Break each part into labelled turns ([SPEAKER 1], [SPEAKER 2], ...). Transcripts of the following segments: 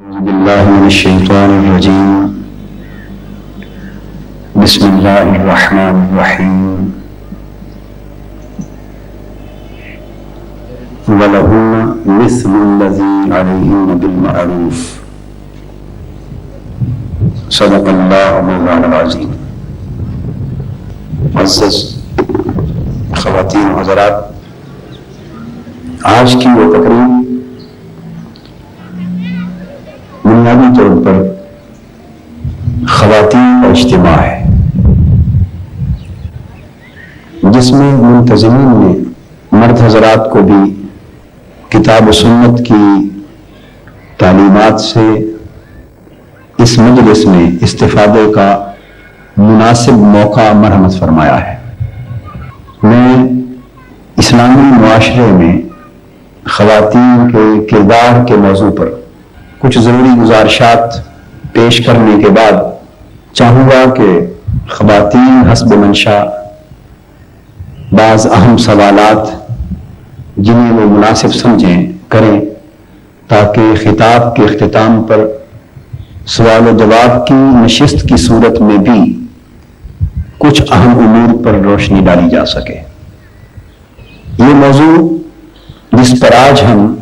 [SPEAKER 1] أعوذ بالله من الشيطان الرجيم. بسم الله الرحمن الرحيم. ولهن مثل الذي عليهن بالمعروف. صدق الله مولانا العظيم. معزز خواتین و حضرات، آج کی وہ تقریب بنیادی طور پر خواتین کا اجتماع ہے، جس میں منتظمین نے مرد حضرات کو بھی کتاب و سنت کی تعلیمات سے اس مجلس میں استفادے کا مناسب موقع مرحمت فرمایا ہے۔ میں اسلامی معاشرے میں خواتین کے کردار کے موضوع پر کچھ ضروری گزارشات پیش کرنے کے بعد چاہوں گا کہ خواتین حسب منشا بعض اہم سوالات جنہیں وہ مناسب سمجھیں کریں، تاکہ خطاب کے اختتام پر سوال و جواب کی نشست کی صورت میں بھی کچھ اہم امور پر روشنی ڈالی جا سکے۔ یہ موضوع جس پر آج ہم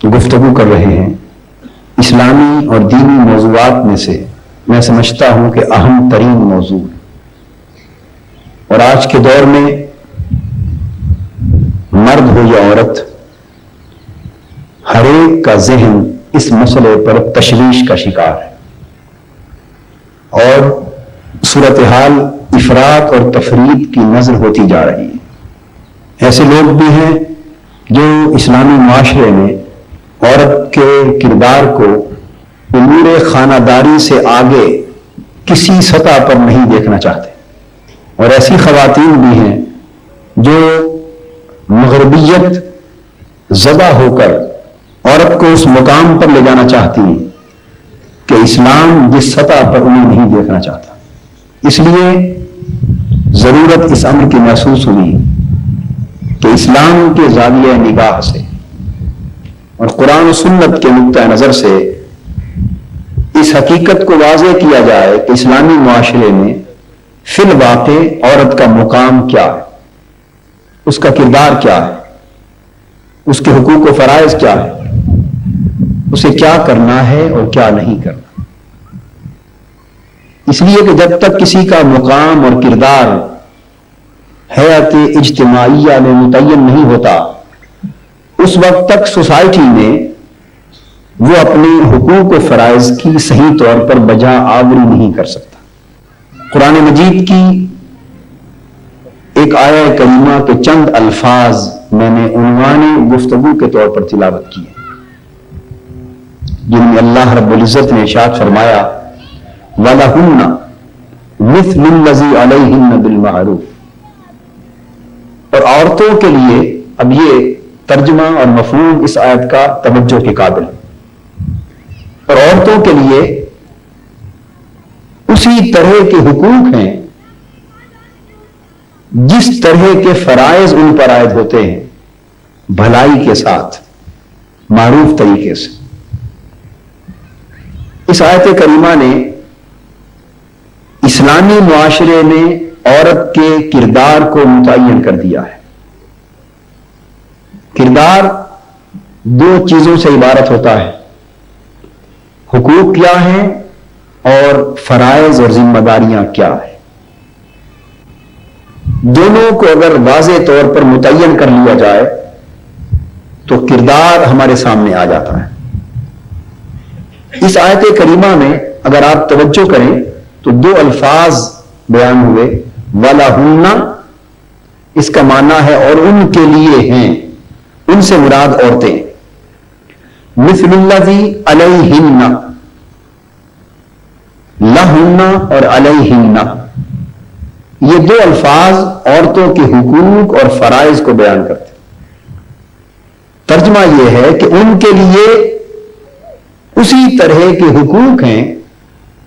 [SPEAKER 1] گفتگو کر رہے ہیں، اسلامی اور دینی موضوعات میں سے میں سمجھتا ہوں کہ اہم ترین موضوع، اور آج کے دور میں مرد ہو یا عورت، ہر ایک کا ذہن اس مسئلے پر تشویش کا شکار ہے، اور صورتحال افراط اور تفریط کی نظر ہوتی جا رہی ہے۔ ایسے لوگ بھی ہیں جو اسلامی معاشرے میں عورت کے کردار کو امور خانہ داری سے آگے کسی سطح پر نہیں دیکھنا چاہتے، اور ایسی خواتین بھی ہیں جو مغربیت زدہ ہو کر عورت کو اس مقام پر لے جانا چاہتی ہیں کہ اسلام جس سطح پر انہیں نہیں دیکھنا چاہتا۔ اس لیے ضرورت اس امر کی محسوس ہوئی کہ اسلام کے زاویہ نگاہ سے اور قرآن و سنت کے نقطہ نظر سے اس حقیقت کو واضح کیا جائے کہ اسلامی معاشرے میں فی الواقع عورت کا مقام کیا ہے، اس کا کردار کیا ہے، اس کے حقوق و فرائض کیا ہے، اسے کیا کرنا ہے اور کیا نہیں کرنا۔ اس لیے کہ جب تک کسی کا مقام اور کردار حیات اجتماعیہ میں متعین نہیں ہوتا، اس وقت تک سوسائٹی میں وہ اپنے حقوق و فرائض کی صحیح طور پر بجا آوری نہیں کر سکتا۔ قرآن مجید کی ایک آیہ کریمہ کے چند الفاظ میں نے عنوان گفتگو کے طور پر تلاوت کی، جن میں اللہ رب العزت نے ارشاد فرمایا وَلَهُنَّ مِثْلُ الَّذِي عَلَيْهِنَّ بِالْمَعْرُوفِ، اور عورتوں کے لیے، اب یہ ترجمہ اور مفہوم اس آیت کا توجہ کے قابل ہے، اور عورتوں کے لیے اسی طرح کے حقوق ہیں جس طرح کے فرائض ان پر عائد ہوتے ہیں، بھلائی کے ساتھ، معروف طریقے سے۔ اس آیت کریمہ نے اسلامی معاشرے میں عورت کے کردار کو متعین کر دیا ہے۔ کردار دو چیزوں سے عبارت ہوتا ہے، حقوق کیا ہیں اور فرائض اور ذمہ داریاں کیا ہیں۔ دونوں کو اگر واضح طور پر متعین کر لیا جائے تو کردار ہمارے سامنے آ جاتا ہے۔ اس آیت کریمہ میں اگر آپ توجہ کریں تو دو الفاظ بیان ہوئے، وَلَهُنَّ، اس کا معنی ہے اور ان کے لیے ہیں، ان سے مراد عورتیں، مِثْلُ الَّذِي عَلَيْهِنَّ، لَهُنَّ اور عَلَيْهِنَّ، یہ دو الفاظ عورتوں کے حقوق اور فرائض کو بیان کرتے ہیں۔ ترجمہ یہ ہے کہ ان کے لیے اسی طرح کے حقوق ہیں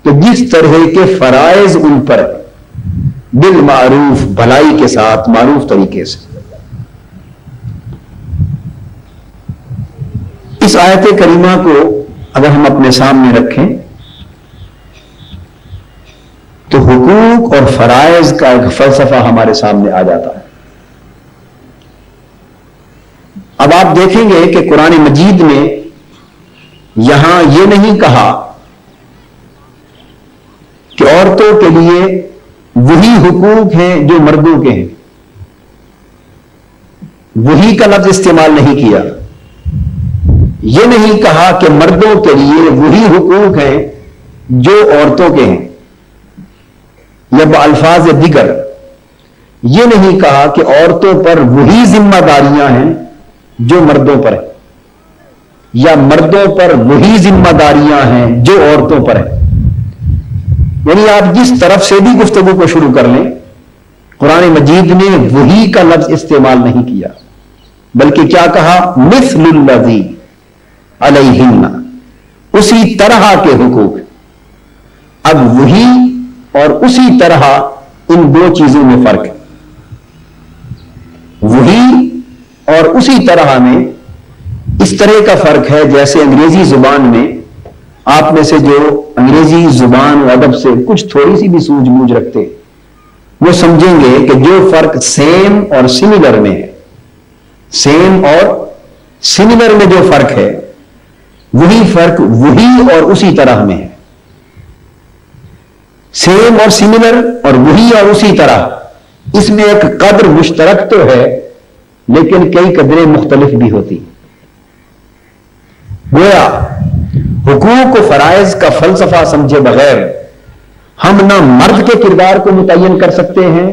[SPEAKER 1] کہ جس طرح کے فرائض ان پر بالمعروف، بھلائی کے ساتھ، معروف طریقے سے۔ اس آیت کریمہ کو اگر ہم اپنے سامنے رکھیں تو حقوق اور فرائض کا ایک فلسفہ ہمارے سامنے آ جاتا ہے. اب آپ دیکھیں گے کہ قرآن مجید میں یہاں یہ نہیں کہا کہ عورتوں کے لیے وہی حقوق ہیں جو مردوں کے ہیں. وہی کا لفظ استعمال نہیں کیا. یہ نہیں کہا کہ مردوں کے لیے وہی حقوق ہیں جو عورتوں کے ہیں، یا بالفاظ دیگر یہ نہیں کہا کہ عورتوں پر وہی ذمہ داریاں ہیں جو مردوں پر ہیں، یا مردوں پر وہی ذمہ داریاں ہیں جو عورتوں پر ہیں. یعنی آپ جس طرف سے بھی گفتگو کو شروع کر لیں، قرآن مجید نے وہی کا لفظ استعمال نہیں کیا، بلکہ کیا کہا؟ مثل الذی علیہن، اسی طرح کے حقوق. اب وہی اور اسی طرح ان دو چیزوں میں فرق ہے. وہی اور اسی طرح میں اس طرح کا فرق ہے جیسے انگریزی زبان میں آپ میں سے جو انگریزی زبان و ادب سے کچھ تھوڑی سی بھی سوجھ بوجھ رکھتے وہ سمجھیں گے کہ جو فرق سیم اور سملر میں ہے، سیم اور سملر میں جو فرق ہے وہی فرق وہی اور اسی طرح میں ہے. سیم اور سملر اور وہی اور اسی طرح، اس میں ایک قدر مشترک تو ہے لیکن کئی قدریں مختلف بھی ہوتی. گویا حقوق و فرائض کا فلسفہ سمجھے بغیر ہم نہ مرد کے کردار کو متعین کر سکتے ہیں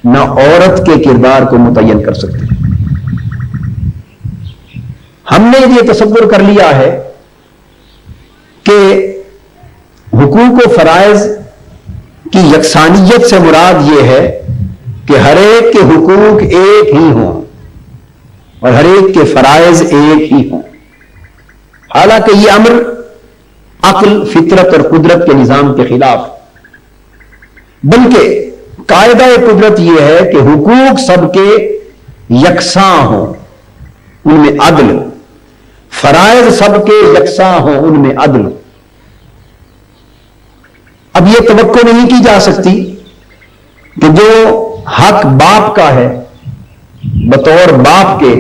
[SPEAKER 1] نہ عورت کے کردار کو متعین کر سکتے ہیں. ہم نے یہ تصور کر لیا ہے کہ حقوق و فرائض کی یکسانیت سے مراد یہ ہے کہ ہر ایک کے حقوق ایک ہی ہوں اور ہر ایک کے فرائض ایک ہی ہوں. حالانکہ یہ امر عقل، فطرت اور قدرت کے نظام کے خلاف، بلکہ قاعدہ قدرت یہ ہے کہ حقوق سب کے یکساں ہوں، ان میں عدل، فرائض سب کے یکساں ہوں، ان میں عدل. اب یہ توقع نہیں کی جا سکتی کہ جو حق باپ کا ہے بطور باپ کے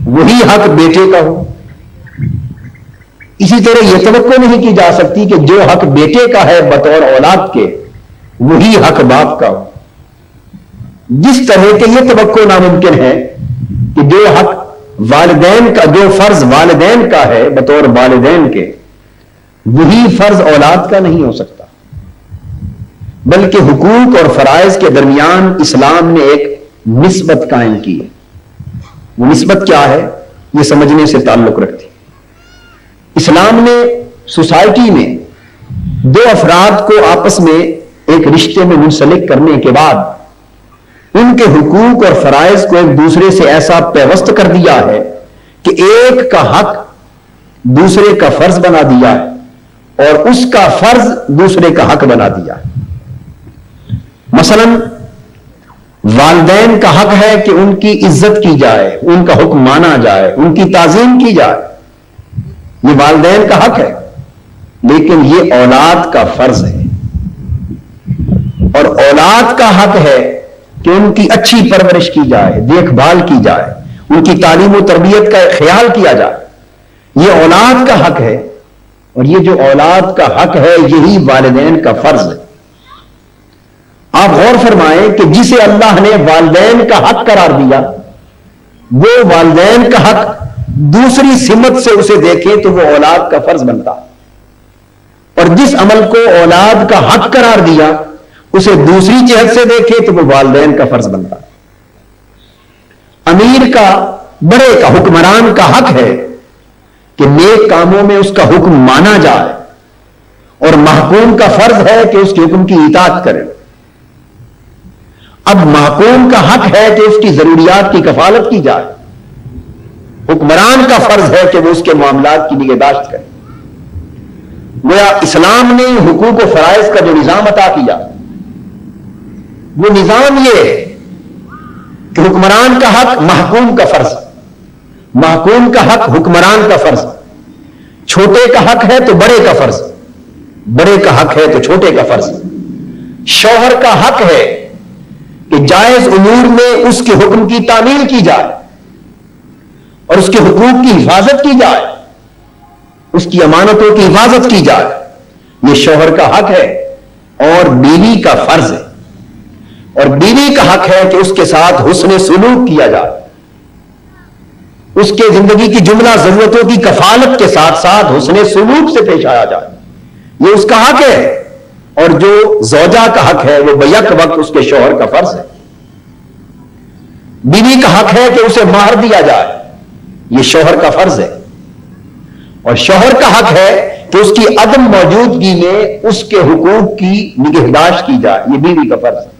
[SPEAKER 1] وہی حق بیٹے کا ہو. اسی طرح یہ توقع نہیں کی جا سکتی کہ جو حق بیٹے کا ہے بطور اولاد کے وہی حق باپ کا ہو. جس طرح کہ یہ توقع ناممکن ہے کہ جو حق والدین کا، جو فرض والدین کا ہے بطور والدین کے وہی فرض اولاد کا نہیں ہو سکتا. بلکہ حقوق اور فرائض کے درمیان اسلام نے ایک نسبت قائم کی ہے. وہ نسبت کیا ہے یہ سمجھنے سے تعلق رکھتی. اسلام نے سوسائٹی میں دو افراد کو آپس میں ایک رشتے میں منسلک کرنے کے بعد ان کے حقوق اور فرائض کو ایک دوسرے سے ایسا پیوست کر دیا ہے کہ ایک کا حق دوسرے کا فرض بنا دیا ہے اور اس کا فرض دوسرے کا حق بنا دیا ہے. مثلا والدین کا حق ہے کہ ان کی عزت کی جائے، ان کا حکم مانا جائے، ان کی تعظیم کی جائے. یہ والدین کا حق ہے، لیکن یہ اولاد کا فرض ہے. اور اولاد کا حق ہے کہ ان کی اچھی پرورش کی جائے، دیکھ بھال کی جائے، ان کی تعلیم و تربیت کا خیال کیا جائے. یہ اولاد کا حق ہے، اور یہ جو اولاد کا حق ہے یہی والدین کا فرض ہے. آپ غور فرمائیں کہ جسے اللہ نے والدین کا حق قرار دیا وہ والدین کا حق دوسری سمت سے اسے دیکھیں تو وہ اولاد کا فرض بنتا، اور جس عمل کو اولاد کا حق قرار دیا اسے دوسری جہت سے دیکھے تو وہ والدین کا فرض بنتا. امیر کا، بڑے کا، حکمران کا حق ہے کہ نیک کاموں میں اس کا حکم مانا جائے، اور محکوم کا فرض ہے کہ اس کے حکم کی اطاعت کرے. اب محکوم کا حق ہے کہ اس کی ضروریات کی کفالت کی جائے، حکمران کا فرض ہے کہ وہ اس کے معاملات کی نگہداشت کرے. گویا اسلام نے حقوق و فرائض کا جو نظام عطا کیا وہ نظام یہ ہے کہ حکمران کا حق محکوم کا فرض، محکوم کا حق حکمران کا فرض. چھوٹے کا حق ہے تو بڑے کا فرض، بڑے کا حق ہے تو چھوٹے کا فرض۔ شوہر کا حق ہے کہ جائز امور میں اس کے حکم کی تعمیل کی جائے اور اس کے حقوق کی حفاظت کی جائے، اس کی امانتوں کی حفاظت کی جائے، یہ شوہر کا حق ہے اور بیوی کا فرض ہے۔ اور بیوی کا حق ہے کہ اس کے ساتھ حسن سلوک کیا جائے، اس کے زندگی کی جملہ ضرورتوں کی کفالت کے ساتھ ساتھ حسن سلوک سے پیش آیا جائے، یہ اس کا حق ہے۔ اور جو زوجہ کا حق ہے وہ بیک وقت اس کے شوہر کا فرض ہے۔ بیوی کا حق ہے کہ اسے مہر دیا جائے، یہ شوہر کا فرض ہے۔ اور شوہر کا حق ہے کہ اس کی عدم موجودگی میں اس کے حقوق کی نگہداشت کی جائے، یہ بیوی کا فرض ہے۔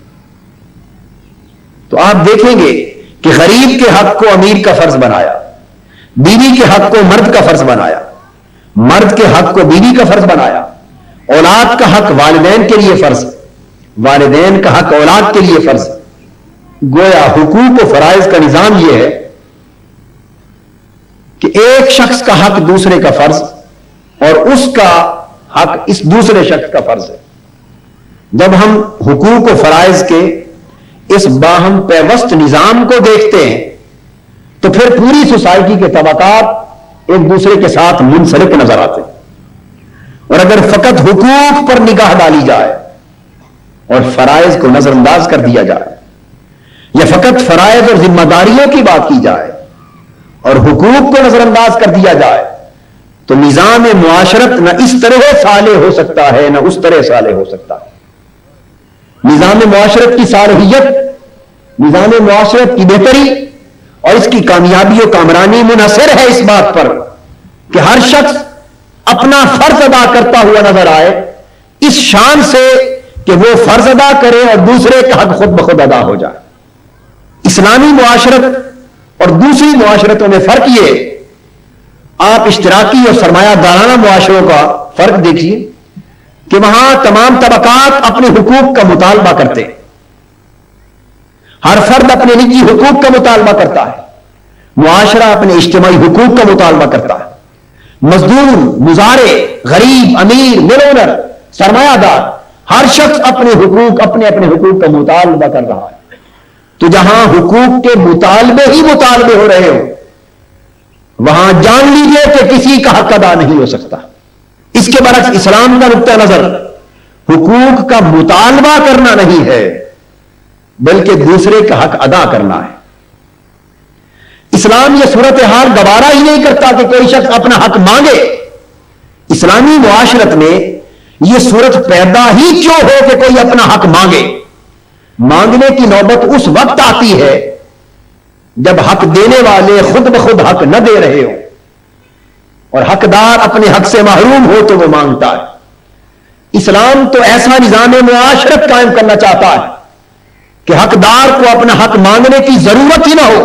[SPEAKER 1] تو آپ دیکھیں گے کہ غریب کے حق کو امیر کا فرض بنایا، بیوی کے حق کو مرد کا فرض بنایا، مرد کے حق کو بیوی کا فرض بنایا، اولاد کا حق والدین کے لیے فرض، والدین کا حق اولاد کے لیے فرض۔ گویا حقوق و فرائض کا نظام یہ ہے کہ ایک شخص کا حق دوسرے کا فرض اور اس کا حق اس دوسرے شخص کا فرض ہے۔ جب ہم حقوق و فرائض کے اس باہم پیوست نظام کو دیکھتے ہیں تو پھر پوری سوسائٹی کے طبقات ایک دوسرے کے ساتھ منسلک نظر آتے ہیں۔ اور اگر فقط حقوق پر نگاہ ڈالی جائے اور فرائض کو نظر انداز کر دیا جائے، یا فقط فرائض اور ذمہ داریوں کی بات کی جائے اور حقوق کو نظر انداز کر دیا جائے، تو نظام معاشرت نہ اس طرح صالح ہو سکتا ہے نہ اس طرح صالح ہو سکتا ہے۔ نظام معاشرت کی صالحیت، نظام معاشرت کی بہتری اور اس کی کامیابی و کامرانی منحصر ہے اس بات پر کہ ہر شخص اپنا فرض ادا کرتا ہوا نظر آئے، اس شان سے کہ وہ فرض ادا کرے اور دوسرے کا حق خود بخود ادا ہو جائے۔ اسلامی معاشرت اور دوسری معاشرتوں میں فرق یہ، آپ اشتراکی اور سرمایہ دارانہ معاشروں کا فرق دیکھیے کہ وہاں تمام طبقات اپنے حقوق کا مطالبہ کرتے ہیں، ہر فرد اپنے نجی حقوق کا مطالبہ کرتا ہے، معاشرہ اپنے اجتماعی حقوق کا مطالبہ کرتا ہے، مزدور، مزارع، غریب، امیر، ملونر، سرمایہ دار، ہر شخص اپنے اپنے حقوق کا مطالبہ کر رہا ہے۔ تو جہاں حقوق کے مطالبے ہی مطالبے ہو رہے ہو، وہاں جان لیجئے کہ کسی کا حق ادا نہیں ہو سکتا۔ اس کے برعکس اسلام کا نقطہ نظر حقوق کا مطالبہ کرنا نہیں ہے بلکہ دوسرے کا حق ادا کرنا ہے۔ اسلام یہ صورتحال گوارا ہی نہیں کرتا کہ کوئی شخص اپنا حق مانگے۔ اسلامی معاشرت میں یہ صورت پیدا ہی کیوں ہو کہ کوئی اپنا حق مانگے؟ مانگنے کی نوبت اس وقت آتی ہے جب حق دینے والے خود بخود حق نہ دے رہے ہو اور حقدار اپنے حق سے محروم ہو تو وہ مانگتا ہے۔ اسلام تو ایسا نظام معاشرت قائم کرنا چاہتا ہے کہ حقدار کو اپنا حق مانگنے کی ضرورت ہی نہ ہو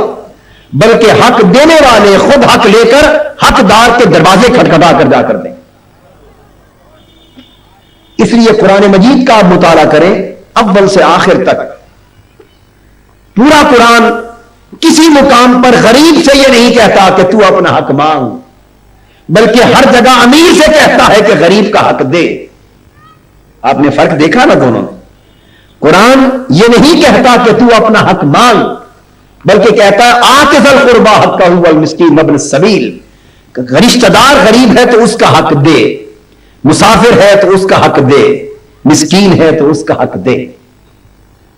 [SPEAKER 1] بلکہ حق دینے والے خود حق لے کر حقدار کے دروازے کھٹکھٹا کر جا کر دیں۔ اس لیے قرآن مجید کا آپ مطالعہ کریں اول سے آخر تک، پورا قرآن کسی مقام پر غریب سے یہ نہیں کہتا کہ تو اپنا حق مانگ، بلکہ ہر جگہ امیر سے کہتا ہے کہ غریب کا حق دے۔ آپ نے فرق دیکھا نا دونوں میں؟ قرآن یہ نہیں کہتا کہ تو اپنا حق مانگ بلکہ کہتا ہے آت ذی القربی حقہ والمسکین وابن السبیل، رشتہ دار غریب ہے تو اس کا حق دے، مسافر ہے تو اس کا حق دے، مسکین ہے تو اس کا حق دے۔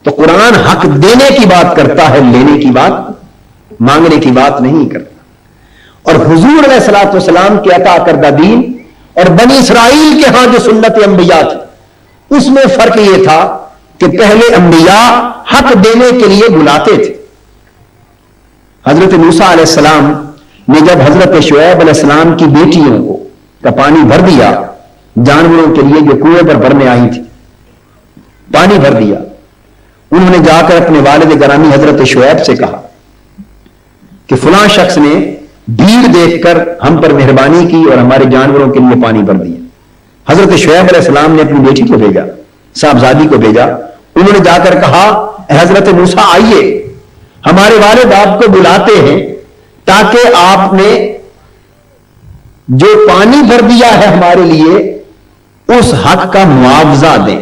[SPEAKER 1] تو قرآن حق دینے کی بات کرتا ہے، لینے کی بات، مانگنے کی بات نہیں کرتا۔ اور حضور علیہ الصلوۃ والسلام کے عطا کردہ دین اور بنی اسرائیل کے ہاں جو سنت انبیاء تھی اس میں فرق یہ تھا کہ پہلے انبیاء حق دینے کے لیے بلاتے تھے۔ حضرت موسیٰ علیہ السلام نے جب حضرت شعیب علیہ السلام کی بیٹیوں کو کا پانی بھر دیا، جانوروں کے لیے جو کنویں پر بھرنے آئی تھی، پانی بھر دیا، انہوں نے جا کر اپنے والد گرامی حضرت شعیب سے کہا کہ فلاں شخص نے بھیڑ دیکھ کر ہم پر مہربانی کی اور ہمارے جانوروں کے لیے پانی بھر دیا۔ حضرت شعیب علیہ السلام نے اپنی بیٹی کو بھیجا، صاحبزادی کو بھیجا، انہوں نے جا کر کہا اے حضرت موسیٰ آئیے، ہمارے والد آپ کو بلاتے ہیں تاکہ آپ نے جو پانی بھر دیا ہے ہمارے لیے اس حق کا معاوضہ دیں،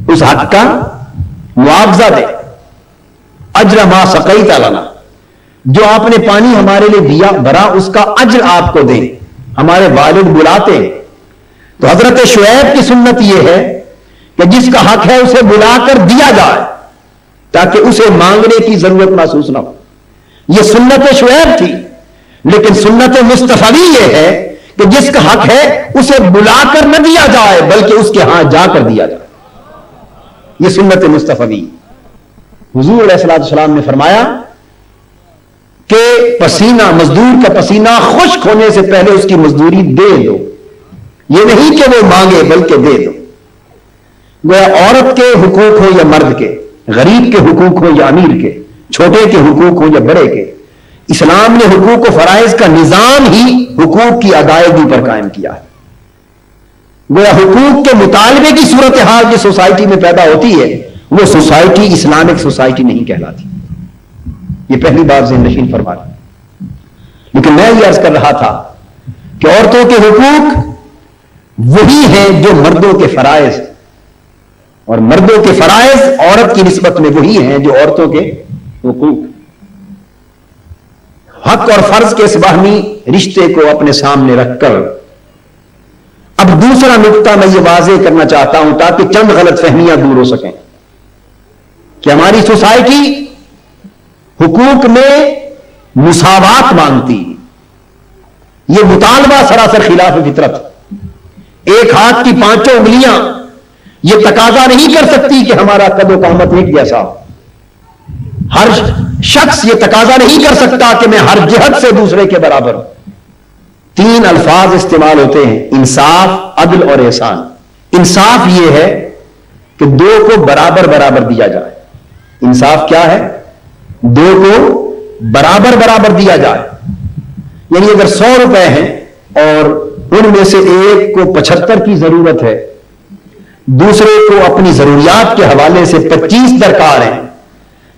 [SPEAKER 1] اس حق کا معاوضہ دیں، اجر ما سقیت لنا، جو آپ نے پانی ہمارے لیے دیا بھرا اس کا اجر آپ کو دیں۔ ہمارے والد بلاتے ہیں تو حضرت شعیب کی سنت یہ ہے کہ جس کا حق ہے اسے بلا کر دیا جائے تاکہ اسے مانگنے کی ضرورت محسوس نہ ہو۔ یہ سنت شعیب تھی، لیکن سنت مصطفی یہ ہے کہ جس کا حق ہے اسے بلا کر نہ دیا جائے بلکہ اس کے ہاں جا کر دیا جائے۔ یہ سنت مصطفی۔ حضور علیہ السلام نے فرمایا کہ پسینہ، مزدور کا پسینہ خشک ہونے سے پہلے اس کی مزدوری دے دو، یہ نہیں کہ وہ مانگے بلکہ دے دو۔ گویا عورت کے حقوق ہو یا مرد کے، غریب کے حقوق ہو یا امیر کے، چھوٹے کے حقوق ہو یا بڑے کے، اسلام نے حقوق و فرائض کا نظام ہی حقوق کی ادائیگی پر قائم کیا ہے۔ گویا حقوق کے مطالبے کی صورتحال جو سوسائٹی میں پیدا ہوتی ہے وہ سوسائٹی اسلامک سوسائٹی نہیں کہلاتی۔ یہ پہلی بات ذہن نشین فرما لیں۔ لیکن میں یہ عرض کر رہا تھا کہ عورتوں کے حقوق وہی ہیں جو مردوں کے فرائض، اور مردوں کے فرائض عورت کی نسبت میں وہی ہیں جو عورتوں کے حقوق۔ حق اور فرض کے اس باہمی رشتے کو اپنے سامنے رکھ کر اب دوسرا نقطہ میں یہ واضح کرنا چاہتا ہوں تاکہ چند غلط فہمیاں دور ہو سکیں کہ ہماری سوسائٹی حقوق میں مساوات مانگتی، یہ مطالبہ سراسر خلاف فطرت۔ ایک ہاتھ کی پانچوں انگلیاں یہ تقاضا نہیں کر سکتی کہ ہمارا قد و قامت ایک جیسا ہو۔ ہر شخص یہ تقاضا نہیں کر سکتا کہ میں ہر جہت سے دوسرے کے برابر ہوں۔ تین الفاظ استعمال ہوتے ہیں: انصاف، عدل اور احسان۔ انصاف یہ ہے کہ دو کو برابر برابر دیا جائے۔ انصاف کیا ہے؟ دو کو برابر برابر دیا جائے۔ یعنی اگر 100 روپے ہیں اور ان میں سے ایک کو 75 کی ضرورت ہے، دوسرے کو اپنی ضروریات کے حوالے سے 25 درکار ہیں،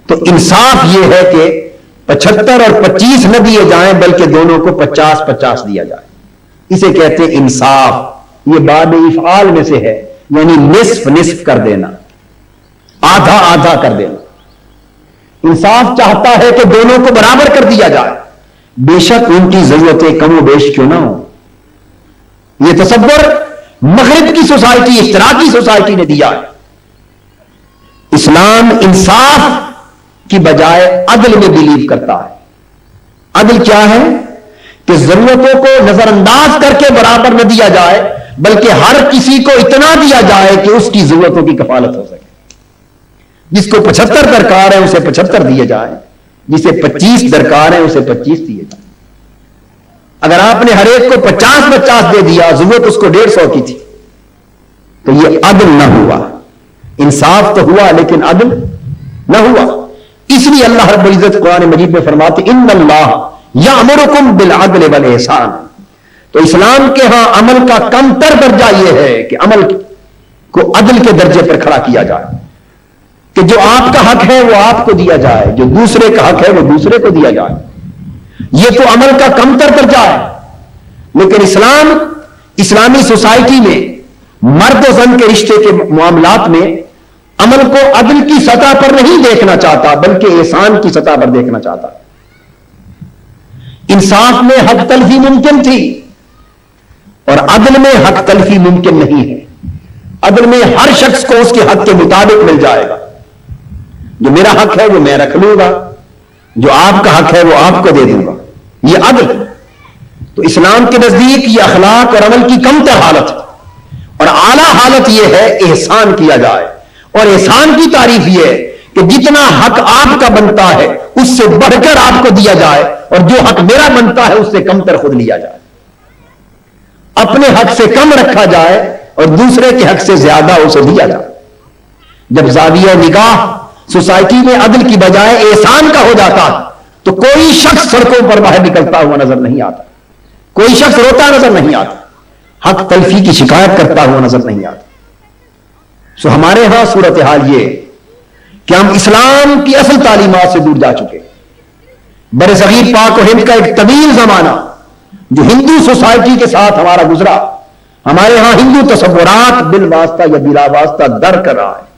[SPEAKER 1] تو انصاف یہ ہے کہ 75 اور 25 نہ دیے جائیں بلکہ دونوں کو 50-50 دیا جائے۔ اسے کہتے ہیں انصاف۔ یہ باب افعال میں سے ہے، یعنی نصف نصف کر دینا، آدھا آدھا کر دینا۔ انصاف چاہتا ہے کہ دونوں کو برابر کر دیا جائے، بے شک ان کی ضرورتیں کم و بیش کیوں نہ ہوں۔ یہ تصور مغرب کی سوسائٹی، اشتراکی سوسائٹی نے دیا ہے۔ اسلام انصاف کی بجائے عدل میں بلیو کرتا ہے۔ عدل کیا ہے؟ کہ ضرورتوں کو نظر انداز کر کے برابر نہ دیا جائے بلکہ ہر کسی کو اتنا دیا جائے کہ اس کی ضرورتوں کی کفالت ہو سکے۔ جس کو 75 درکار ہے اسے 75 دیے جائیں، جسے 25 درکار ہے اسے 25 دیے جائیں۔ اگر آپ نے ہر ایک کو 50-50 دے دیا، ضرورت اس کو 150 کی تھی، تو یہ عدل نہ ہوا۔ انصاف تو ہوا لیکن عدل نہ ہوا۔ اس لیے اللہ رب العزت قرآن مجید میں فرماتے ان اللہ یامرکم بالعدل والاحسان۔ تو اسلام کے ہاں عمل کا کم تر درجہ یہ ہے کہ عمل کو عدل کے درجے پر کھڑا کیا جائے، کہ جو آپ کا حق ہے وہ آپ کو دیا جائے، جو دوسرے کا حق ہے وہ دوسرے کو دیا جائے۔ یہ تو عمل کا کم تر درجہ ہے۔ لیکن اسلام اسلامی سوسائٹی میں مرد و زن کے رشتے کے معاملات میں عمل کو عدل کی سطح پر نہیں دیکھنا چاہتا بلکہ احسان کی سطح پر دیکھنا چاہتا۔ انصاف میں حق تلفی ممکن تھی اور عدل میں حق تلفی ممکن نہیں ہے۔ عدل میں ہر شخص کو اس کے حق کے مطابق مل جائے گا۔ جو میرا حق ہے وہ میں رکھ لوں گا، جو آپ کا حق ہے وہ آپ کو دے دوں گا، یہ عدل ہے۔ تو اسلام کے نزدیک یہ اخلاق اور عمل کی کم تر حالت ہے، اور اعلیٰ حالت یہ ہے احسان کیا جائے۔ اور احسان کی تعریف یہ ہے کہ جتنا حق آپ کا بنتا ہے اس سے بڑھ کر آپ کو دیا جائے، اور جو حق میرا بنتا ہے اس سے کم تر خود لیا جائے۔ اپنے حق سے کم رکھا جائے اور دوسرے کے حق سے زیادہ اسے دیا جائے۔ جب زاویہ نگاہ سوسائٹی میں عدل کی بجائے احسان کا ہو جاتا تو کوئی شخص سڑکوں پر باہر نکلتا ہوا نظر نہیں آتا، کوئی شخص روتا نظر نہیں آتا، حق تلفی کی شکایت کرتا ہوا نظر نہیں آتا۔ سو ہمارے ہاں صورتحال یہ کہ ہم اسلام کی اصل تعلیمات سے دور جا چکے۔ برصغیر پاک و ہند کا ایک طویل زمانہ جو ہندو سوسائٹی کے ساتھ ہمارا گزرا. ہمارے ہاں ہندو تصورات بالواسطہ یا بلا واسطہ در کر رہا ہے.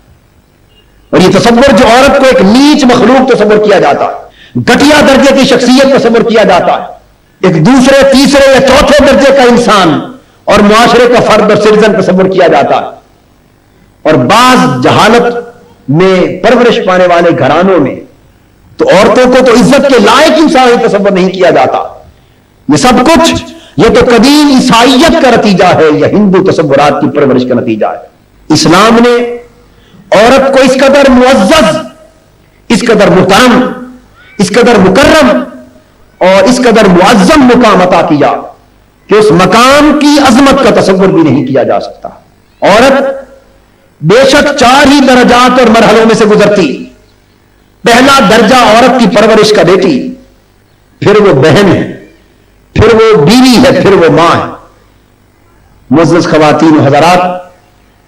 [SPEAKER 1] اور یہ تصور جو عورت کو ایک نیچ مخلوق تصور کیا جاتا ہے, گھٹیا درجے کی شخصیت تصور کیا جاتا ہے, ایک دوسرے تیسرے یا چوتھے درجے کا انسان اور معاشرے کا فرد اور سٹیزن تصور کیا جاتا ہے. اور بعض جہالت میں پرورش پانے والے گھرانوں میں تو عورتوں کو تو عزت کے لائق انسان ہی تصور نہیں کیا جاتا. یہ سب کچھ یہ تو قدیم عیسائیت کا نتیجہ ہے یا ہندو تصورات کی پرورش کا نتیجہ ہے. اسلام نے عورت کو اس قدر معزز, اس قدر محترم, اس قدر مکرم اور اس قدر معظم مقام عطا کیا کہ اس مقام کی عظمت کا تصور بھی نہیں کیا جا سکتا. عورت بے شک 4 ہی درجات اور مرحلوں میں سے گزرتی. پہلا درجہ عورت کی پرورش کا بیٹی, پھر وہ بہن ہے, پھر وہ بیوی ہے, پھر وہ ماں ہے. معزز خواتین و حضرات,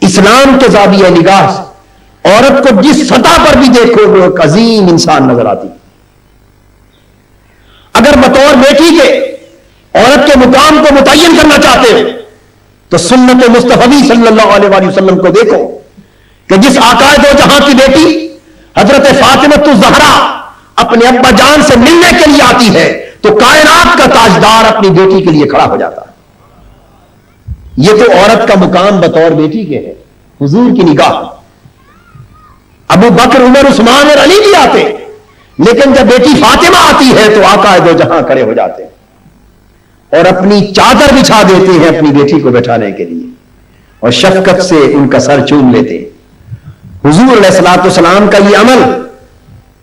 [SPEAKER 1] اسلام کے زاویہ نگاہ سے عورت کو جس سطح پر بھی دیکھو وہ ایک عظیم انسان نظر آتی. اگر بطور بیٹی کے عورت کے مقام کو متعین کرنا چاہتے ہو تو سنت مصطفی صلی اللہ علیہ وآلہ وسلم کو دیکھو کہ جس آقا دو جہاں کی بیٹی حضرت فاطمہ الزہرا اپنے ابا جان سے ملنے کے لیے آتی ہے تو کائنات کا تاجدار اپنی بیٹی کے لیے کھڑا ہو جاتا ہے. یہ تو عورت کا مقام بطور بیٹی کے ہے. حضور کی نگاہ ابو بکر, عمر, عثمان اور علی بھی آتے, لیکن جب بیٹی فاطمہ آتی ہے تو آقا دو جہاں کھڑے ہو جاتے ہیں اور اپنی چادر بچھا دیتے ہیں اپنی بیٹی کو بٹھانے کے لیے اور شفقت سے ان کا سر چوم لیتے ہیں. حضور علیہ الصلوۃ والسلام کا یہ عمل,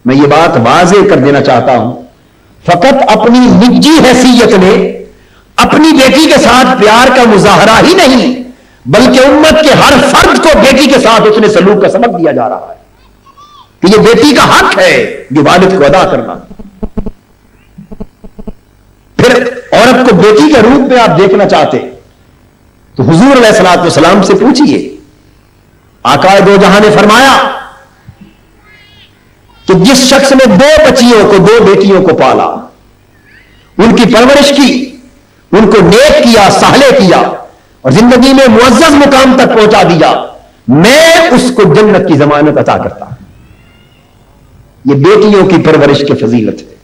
[SPEAKER 1] میں یہ بات واضح کر دینا چاہتا ہوں, فقط اپنی نجی حیثیت میں اپنی بیٹی کے ساتھ پیار کا مظاہرہ ہی نہیں بلکہ امت کے ہر فرد کو بیٹی کے ساتھ اس نے سلوک کا سبق دیا جا رہا ہے کہ یہ بیٹی کا حق ہے یہ والد کو ادا کرنا. پھر عورت کو بیٹی کے روپ میں آپ دیکھنا چاہتے تو حضور علیہ الصلوۃ والسلام سے پوچھئے. آقا دو جہاں نے فرمایا کہ جس شخص نے 2 بچیوں کو, 2 بیٹیوں کو پالا, ان کی پرورش کی, ان کو نیک کیا, صالح کیا اور زندگی میں معزز مقام تک پہنچا دیا, میں اس کو جنت کی ضمانت عطا کرتا. یہ بیٹیوں کی پرورش کی فضیلت ہے.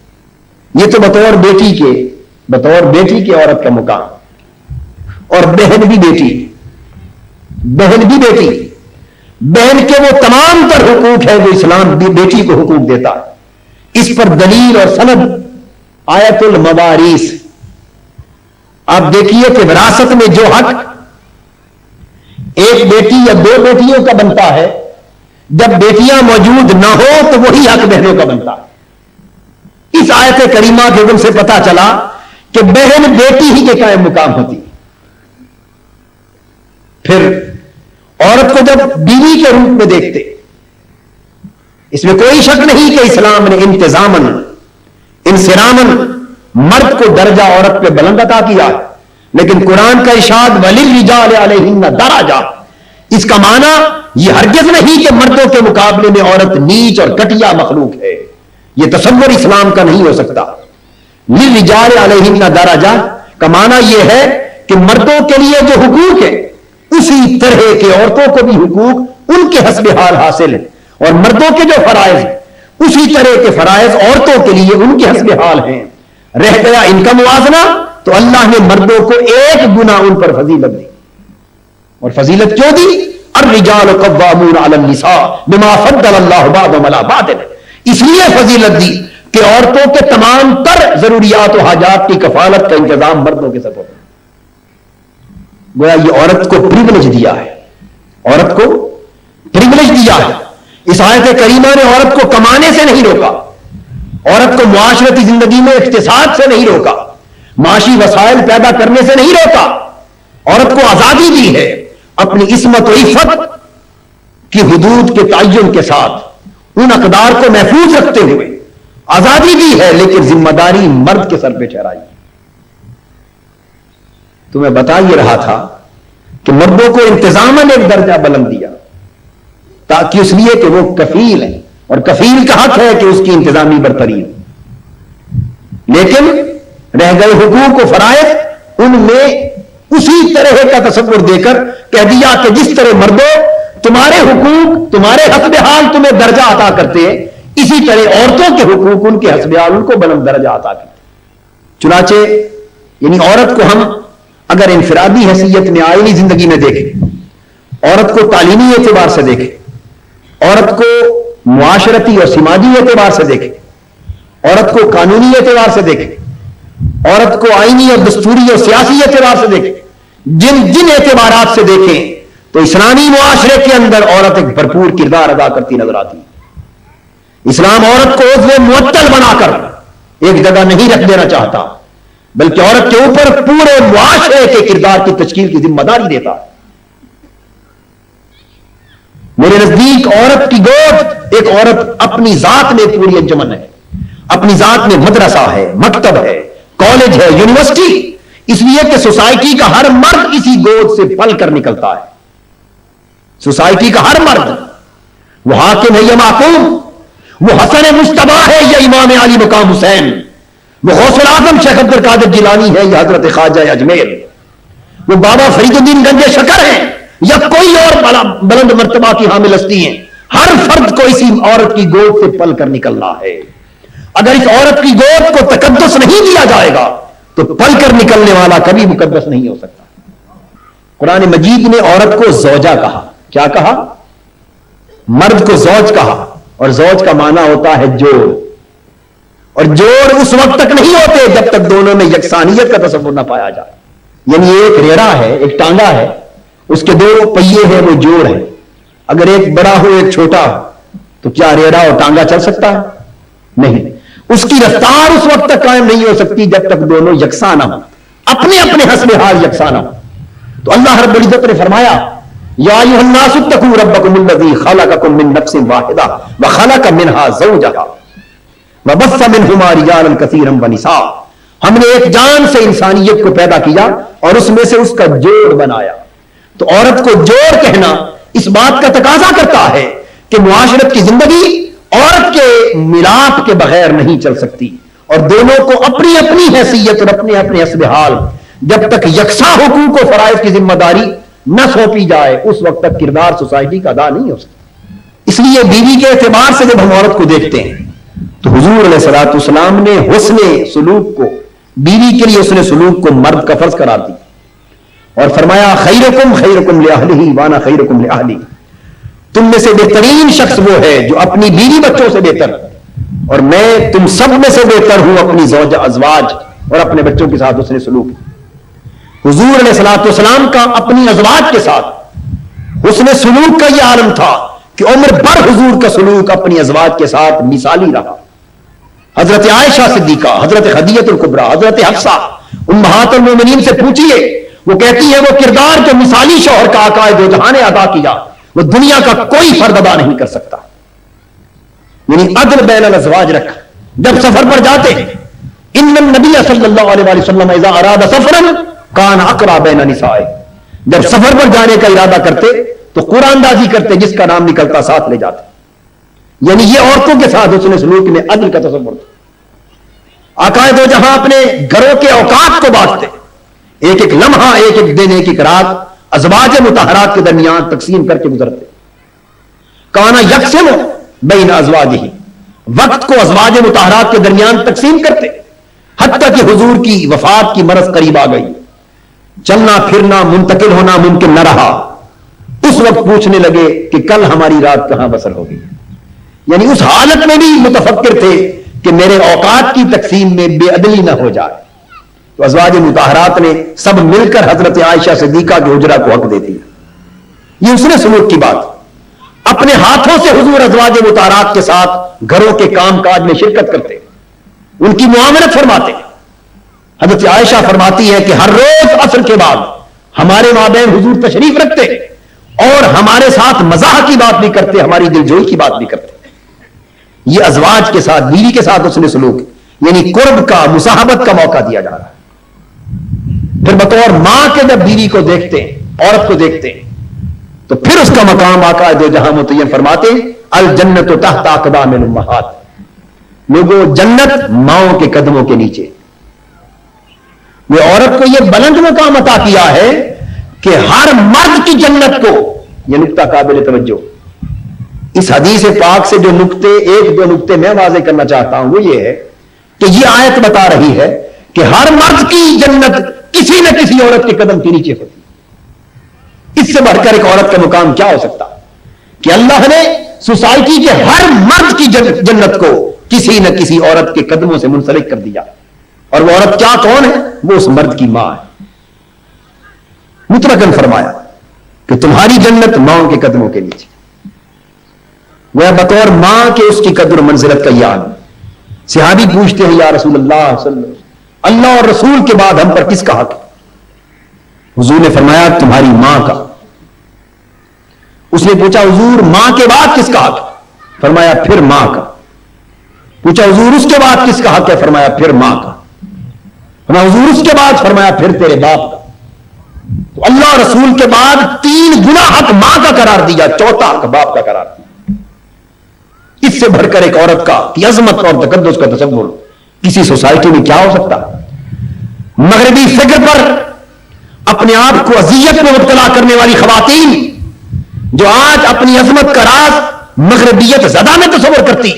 [SPEAKER 1] یہ تو بطور بیٹی کے عورت کا مقام. اور بہن بھی بیٹی, بہن کے وہ تمام تر حقوق ہیں جو اسلام بیٹی کو حقوق دیتا ہے. اس پر دلیل اور سند آیت الموارث. آپ دیکھیے کہ وراثت میں جو حق ایک بیٹی یا 2 بیٹیوں کا بنتا ہے, جب بیٹیاں موجود نہ ہو تو وہی حق بہنوں کا بنتا ہے. اس آیت کریمہ کے حکم سے پتا چلا کہ بہن بیٹی ہی کے قائم مقام ہوتی. پھر عورت کو جب بیوی کے روپ میں دیکھتے, اس میں کوئی شک نہیں کہ اسلام نے انتظاماً انصراماً مرد کو درجہ عورت پہ بلند عطا کیا, لیکن قرآن کا ارشاد وَلِلرِّجَالِ عَلَيْهِنَّ دَرَجَةٌ, اس کا معنی یہ ہرگز نہیں کہ مردوں کے مقابلے میں عورت نیچ اور گھٹیا مخلوق ہے. یہ تصور اسلام کا نہیں ہو سکتا. لِلرِّجَالِ عَلَيْهِنَّ دَرَجَةٌ کا معنی یہ ہے کہ مردوں کے لیے جو حقوق ہے اسی طرح کے عورتوں کو بھی حقوق ان کے حسب حال حاصل ہیں, اور مردوں کے جو فرائض ہیں اسی طرح کے فرائض عورتوں کے لیے ان کے حسب حال ہیں. رہ گیا ان کا موازنہ تو اللہ نے مردوں کو 1 گنا ان پر فضیلت دی. اور فضیلت کیوں دی؟ الرجال قوامون علی النساء بما فضل اللہ بعضهم علی بعض, اس لیے فضیلت دی کہ عورتوں کے تمام تر ضروریات و حاجات کی کفالت کا انتظام مردوں کے سپرد. گویا یہ عورت کو پریویلیج دیا ہے, عورت کو پریویلیج دیا ہے. اس آیت کریمہ نے عورت کو کمانے سے نہیں روکا, عورت کو معاشرتی زندگی میں اقتصاد سے نہیں روکا, معاشی وسائل پیدا کرنے سے نہیں روکا. عورت کو آزادی دی ہے اپنی عصمت و عفت کی حدود کے تعین کے ساتھ, ان اقدار کو محفوظ رکھتے ہوئے آزادی دی ہے, لیکن ذمہ داری مرد کے سر پہ ٹھہرائی. تو میں بتا یہ رہا تھا کہ مردوں کو انتظاماً ایک درجہ بلند دیا تاکہ اس لیے کہ وہ کفیل ہیں, اور کفیل کا حق ہے کہ اس کی انتظامی برتری ہو. لیکن رہ گئے حقوق و فرائض ان میں اسی طرح کا تصور دے کر کہہ دیا کہ جس طرح مردوں تمہارے حقوق تمہارے حسب حال تمہیں درجہ عطا کرتے ہیں، اسی طرح عورتوں کے حقوق ان کے حسب حال ان کو بلند درجہ عطا کرتے ہیں۔ چنانچہ یعنی عورت کو ہم اگر انفرادی حیثیت میں آئینی زندگی میں دیکھیں، عورت کو تعلیمی اعتبار سے دیکھیں، عورت کو معاشرتی اور سماجی اعتبار سے دیکھیں، عورت کو قانونی اعتبار سے دیکھیں، عورت کو آئینی اور دستوری اور سیاسی اعتبار سے دیکھیں، جن اعتبارات سے دیکھیں تو اسلامی معاشرے کے اندر عورت ایک بھرپور کردار ادا کرتی نظر آتی ہے۔ اسلام عورت کو عضو معطل بنا کر ایک جگہ نہیں رکھ دینا چاہتا، بلکہ عورت کے اوپر پورے معاشرے کے کردار کی تشکیل کی ذمہ داری دیتا ہے۔ میرے نزدیک عورت کی گود ایک عورت اپنی ذات میں پوری انجمن ہے، اپنی ذات میں مدرسہ ہے، مکتب ہے، کالج ہے، یونیورسٹی، اس لیے کہ سوسائٹی کا ہر مرد اسی گود سے پل کر نکلتا ہے۔ سوسائٹی کا ہر مرد، وہ حاکم ہے یا محکوم، وہ حسن مجتبی ہے یا امام علی مقام حسین، وہ غوث الاعظم شیخ عبد القادر جیلانی ہے یا حضرت خواجہ اجمیر، وہ بابا فرید الدین گنج شکر ہیں یا کوئی اور بلند مرتبہ کی حامل ہستی ہیں، ہر فرد کو اسی عورت کی گود سے پل کر نکلنا ہے۔ اگر اس عورت کی گود کو تقدس نہیں دیا جائے گا تو پل کر نکلنے والا کبھی مقدس نہیں ہو سکتا۔ قرآن مجید نے عورت کو زوجہ کہا، کیا کہا؟ مرد کو زوج کہا، اور زوج کا معنی ہوتا ہے جوڑ، اور جوڑ اس وقت تک نہیں ہوتے جب تک دونوں میں یکسانیت کا تصور نہ پایا جائے۔ یعنی ایک ریڑا ہے، ایک ٹانگا ہے، اس کے دو پہیے ہیں، وہ جوڑ ہے۔ اگر ایک بڑا ہو ایک چھوٹا ہو تو کیا ریڑا اور ٹانگا چل سکتا ہے؟ نہیں۔ اس کی رفتار اس وقت تک قائم نہیں ہو سکتی جب تک دونوں یکساں نہ ہوں، اپنے اپنے حسب حال یکساں نہ ہوں۔ تو اللہ رب العزت نے فرمایا یا ایھا الناس اتقوا ربکم الذی خلقکم من نفس واحدہ وخلق منها زوجہا وبث منہما رجالا کثیرا ونساء۔ ہم نے ایک جان سے انسانیت کو پیدا کیا اور اس میں سے اس کا جوڑ بنایا۔ تو عورت کو جوڑ کہنا اس بات کا تقاضا کرتا ہے کہ معاشرت کی زندگی عورت کے ملاپ کے بغیر نہیں چل سکتی، اور دونوں کو اپنی اپنی حیثیت اور اپنے اپنے حسب حال جب تک یکساں حقوق و فرائض کی ذمہ داری نہ سونپی جائے اس وقت تک کردار سوسائٹی کا ادا نہیں ہو سکتا۔ اس لیے بیوی کے اعتبار سے جب ہم عورت کو دیکھتے ہیں تو حضور علیہ الصلوۃ والسلام نے حسن سلوک کو، بیوی کے لیے حسن سلوک کو مرد کا فرض قرار دی اور فرمایا خیرکم خیرکم لأہلہ وانا خیرکم لأہلی۔ تم میں سے بہترین شخص وہ ہے جو اپنی بیوی بچوں سے بہتر، اور میں تم سب میں سے بہتر ہوں اپنی زوجہ ازواج اور اپنے بچوں کے ساتھ حسن سلوک۔ حضور علیہ الصلوۃ والسلام کا اپنی ازواج کے ساتھ حسن سلوک کا یہ عالم تھا کہ عمر بھر حضور کا سلوک اپنی ازواج کے ساتھ مثالی رہا۔ حضرت عائشہ صدیقہ، حضرت خدیجہ الکبریٰ، حضرت حفصہ امہات المومنین سے پوچھیے، وہ کہتی ہے وہ کردار جو مثالی شوہر کا آقا دو جہاں نے ادا کیا وہ دنیا کا کوئی فرد ادا نہیں کر سکتا۔ یعنی عدل بین الازواج رکھا۔ جب سفر پر جاتے ان النبی صلی اللہ علیہ وسلم اذا اراد سفرا کان اقرا بین نسائه، جب سفر پر جانے کا ارادہ کرتے تو قرآن اندازی کرتے، جس کا نام نکلتا ساتھ لے جاتے۔ یعنی یہ عورتوں کے ساتھ حسن سلوک میں عدل کا تصور تھا۔ آقا دو جہاں اپنے گھروں کے اوقات کو بانٹتے، ایک ایک لمحہ، ایک ایک دن، ایک ایک رات ازواج مطہرات کے درمیان تقسیم کر کے گزرتے۔ کانا یقسم بین ازواجہ، وقت کو ازواج مطہرات کے درمیان تقسیم کرتے، حتیٰ کہ حضور کی وفات کی مرض قریب آ گئی، چلنا پھرنا منتقل ہونا ممکن نہ رہا، اس وقت پوچھنے لگے کہ کل ہماری رات کہاں بسر ہوگی۔ یعنی اس حالت میں بھی متفکر تھے کہ میرے اوقات کی تقسیم میں بے عدلی نہ ہو جائے۔ تو ازواج مطہرات نے سب مل کر حضرت عائشہ صدیقہ کے حجرہ کو حق دے دیا۔ یہ اس نے سلوک کی بات، اپنے ہاتھوں سے حضور ازواج مطہرات کے ساتھ گھروں کے کام کاج میں شرکت کرتے، ان کی معاملت فرماتے۔ حضرت عائشہ فرماتی ہے کہ ہر روز عصر کے بعد ہمارے مابین حضور تشریف رکھتے اور ہمارے ساتھ مزاح کی بات بھی کرتے، ہماری دلجوئی کی بات بھی کرتے۔ یہ ازواج کے ساتھ، بیوی کے ساتھ اس نے سلوک، یعنی قرب کا، مصاحبت کا موقع دیا جا رہا ہے۔ پھر بطور ماں کے جب بیوی کو دیکھتے ہیں، عورت کو دیکھتے ہیں، تو پھر اس کا مقام آقا دو جہاں متعین فرماتے ہیں الجنت تحت اقدام الامہات، لوگوں جنت ماؤں کے قدموں کے نیچے۔ وہ عورت کو یہ بلند مقام عطا کیا ہے کہ ہر مرد کی جنت کو، یہ نقطہ قابل توجہ، اس حدیث پاک سے جو نقطے، ایک دو نقطے میں واضح کرنا چاہتا ہوں وہ یہ ہے کہ یہ آیت بتا رہی ہے کہ ہر مرد کی جنت کسی نہ کسی عورت کے قدم کے نیچے ہوتی۔ اس سے بڑھ کر ایک عورت کا مقام کیا ہو سکتا کہ اللہ نے سوسائٹی کے ہر مرد کی جنت کو کسی نہ کسی عورت کے قدموں سے منسلک کر دیا، اور وہ عورت کیا کون ہے؟ وہ اس مرد کی ماں ہے۔ مطلقاً فرمایا کہ تمہاری جنت ماؤں کے قدموں کے نیچے، وہ بطور ماں کے اس کی قدر و منزلت کا یاد۔ صحابی پوچھتے ہیں یا رسول اللہ صلی اللہ علیہ وسلم، اللہ اور رسول کے بعد ہم پر کس کا حق ہے؟ حضور نے فرمایا تمہاری ماں کا۔ اس نے پوچھا حضور ماں کے بعد کس کا حق ہے؟ فرمایا پھر ماں کا۔ پوچھا حضور اس کے بعد کس کا حق ہے؟ فرمایا پھر ماں کا۔ فرمایا حضور اس کے بعد؟ فرمایا پھر تیرے باپ کا۔ تو اللہ رسول کے بعد 3 گنا حق ماں کا قرار دیا، چوتھا حق باپ کا قرار دیا۔ اس سے بڑھ کر ایک عورت کا کی عظمت اور تقدس کا تصور کسی سوسائٹی میں کیا ہو سکتا؟ مغربی فکر پر اپنے آپ کو اذیت میں مبتلا کرنے والی خواتین جو آج اپنی عظمت کا راز مغربیت زدہ میں تصور کرتی،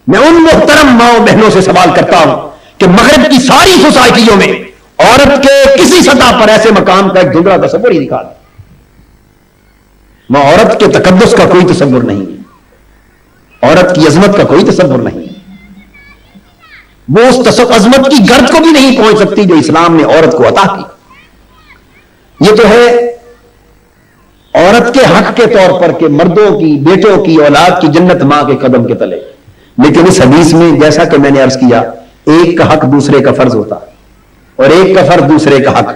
[SPEAKER 1] میں ان محترم ماؤں بہنوں سے سوال کرتا ہوں کہ مغرب کی ساری سوسائٹیوں میں عورت کے کسی سطح پر ایسے مقام کا ایک دھندلا تصور ہی دکھا دیں۔ وہاں عورت کے تقدس کا کوئی تصور نہیں ہے، عورت کی عظمت کا کوئی تصور نہیں ہے، وہ اس عظمت کی گرد کو بھی نہیں پہنچ سکتی جو اسلام نے عورت کو عطا کی۔ یہ تو ہے عورت کے حق کے طور پر کہ مردوں کی، بیٹوں کی، اولاد کی جنت ماں کے قدم کے تلے، لیکن اس حدیث میں جیسا کہ میں نے عرض کیا ایک کا حق دوسرے کا فرض ہوتا ہے اور ایک کا فرض دوسرے کا حق۔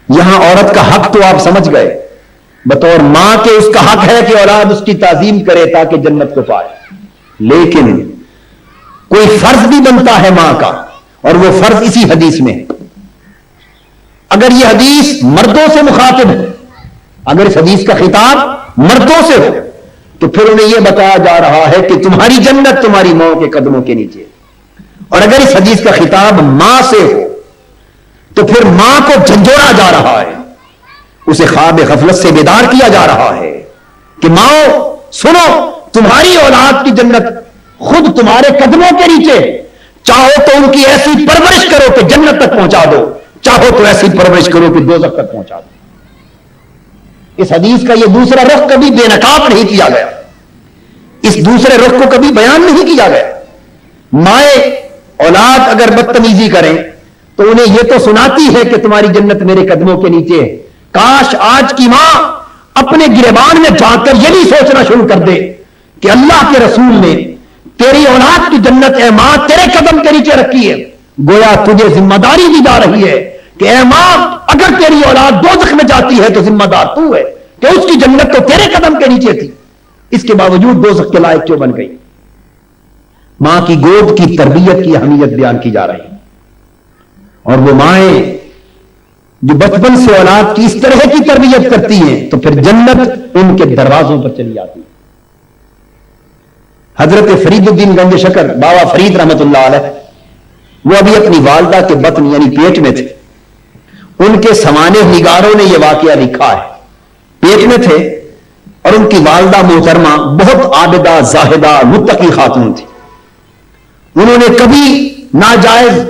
[SPEAKER 1] یہاں عورت کا حق تو آپ سمجھ گئے، بطور ماں کے اس کا حق ہے کہ اولاد اس کی تعظیم کرے تاکہ جنت کو پائے، لیکن کوئی فرض بھی بنتا ہے ماں کا، اور وہ فرض اسی حدیث میں ہے۔ اگر یہ حدیث مردوں سے مخاطب ہے، اگر اس حدیث کا خطاب مردوں سے ہو تو پھر انہیں یہ بتایا جا رہا ہے کہ تمہاری جنت تمہاری ماں کے قدموں کے نیچے، اور اگر اس حدیث کا خطاب ماں سے ہو تو پھر ماں کو جھنجھوڑا جا رہا ہے، اسے خواب غفلت سے بیدار کیا جا رہا ہے کہ ماں سنو، تمہاری اولاد کی جنت خود تمہارے قدموں کے نیچے، چاہو تو ان کی ایسی پرورش کرو کہ جنت تک پہنچا دو، چاہو تو ایسی پرورش کرو کہ دوزخ تک پہنچا دو۔ اس حدیث کا یہ دوسرا رخ کبھی بے نقاب نہیں کیا گیا، اس دوسرے رخ کو کبھی بیان نہیں کیا گیا۔ مائیں اولاد اگر بدتمیزی کریں تو انہیں یہ تو سناتی ہے کہ تمہاری جنت میرے قدموں کے نیچے ہے۔ کاش آج کی ماں اپنے گریبان میں جھانک کر یہ نہیں سوچنا شروع کر دے کہ اللہ کے رسول نے تیری اولاد کی جنت اے ماں تیرے قدم کے نیچے رکھی ہے، گویا تجھے ذمہ داری دی جا رہی ہے کہ اے ماں اگر تیری اولاد دوزخ میں جاتی ہے تو ذمہ دار تو ہے کہ اس کی جنت تو تیرے قدم کے نیچے تھی، اس کے باوجود دوزخ کے لائق کیوں بن گئی؟ ماں کی گود کی تربیت کی اہمیت بیان کی جا رہی ہے، اور وہ مائیں جو بچپن سے اولاد کی اس طرح کی تربیت کرتی ہیں تو پھر جنت ان کے دروازوں پر چلی آتی ہے۔ حضرت فرید الدین گنج شکر بابا فرید رحمت اللہ علیہ، وہ ابھی اپنی والدہ کے بطن یعنی پیٹ میں تھے، ان کے سمانے نگاروں نے یہ واقعہ لکھا ہے، پیٹ میں تھے اور ان کی والدہ محترمہ بہت عابدہ زاہدہ متقی خاتون تھی، انہوں نے کبھی ناجائز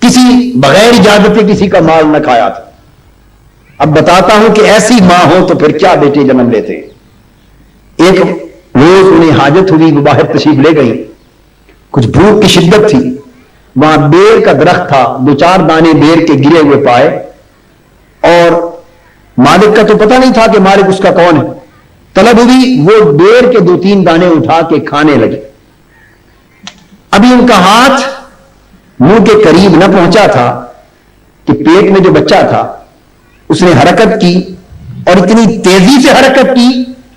[SPEAKER 1] کسی بغیر اجازت کسی کا مال نہ کھایا تھا۔ اب بتاتا ہوں کہ ایسی ماں ہو تو پھر کیا بیٹے جنم لیتے۔ ایک روز انہیں حاجت ہوئی، وہ باہر تشریف لے گئی، کچھ بھوک کی شدت تھی، وہاں بیر کا درخت تھا، 2-4 دانے بیر کے گرے ہوئے پائے، اور مالک کا تو پتہ نہیں تھا کہ مالک اس کا کون ہے، طلب ہوئی، وہ بیر کے 2-3 دانے اٹھا کے کھانے لگے۔ ابھی ان کا ہاتھ منہ کے قریب نہ پہنچا تھا کہ پیٹ میں جو بچہ تھا اس نے حرکت کی، اور اتنی تیزی سے حرکت کی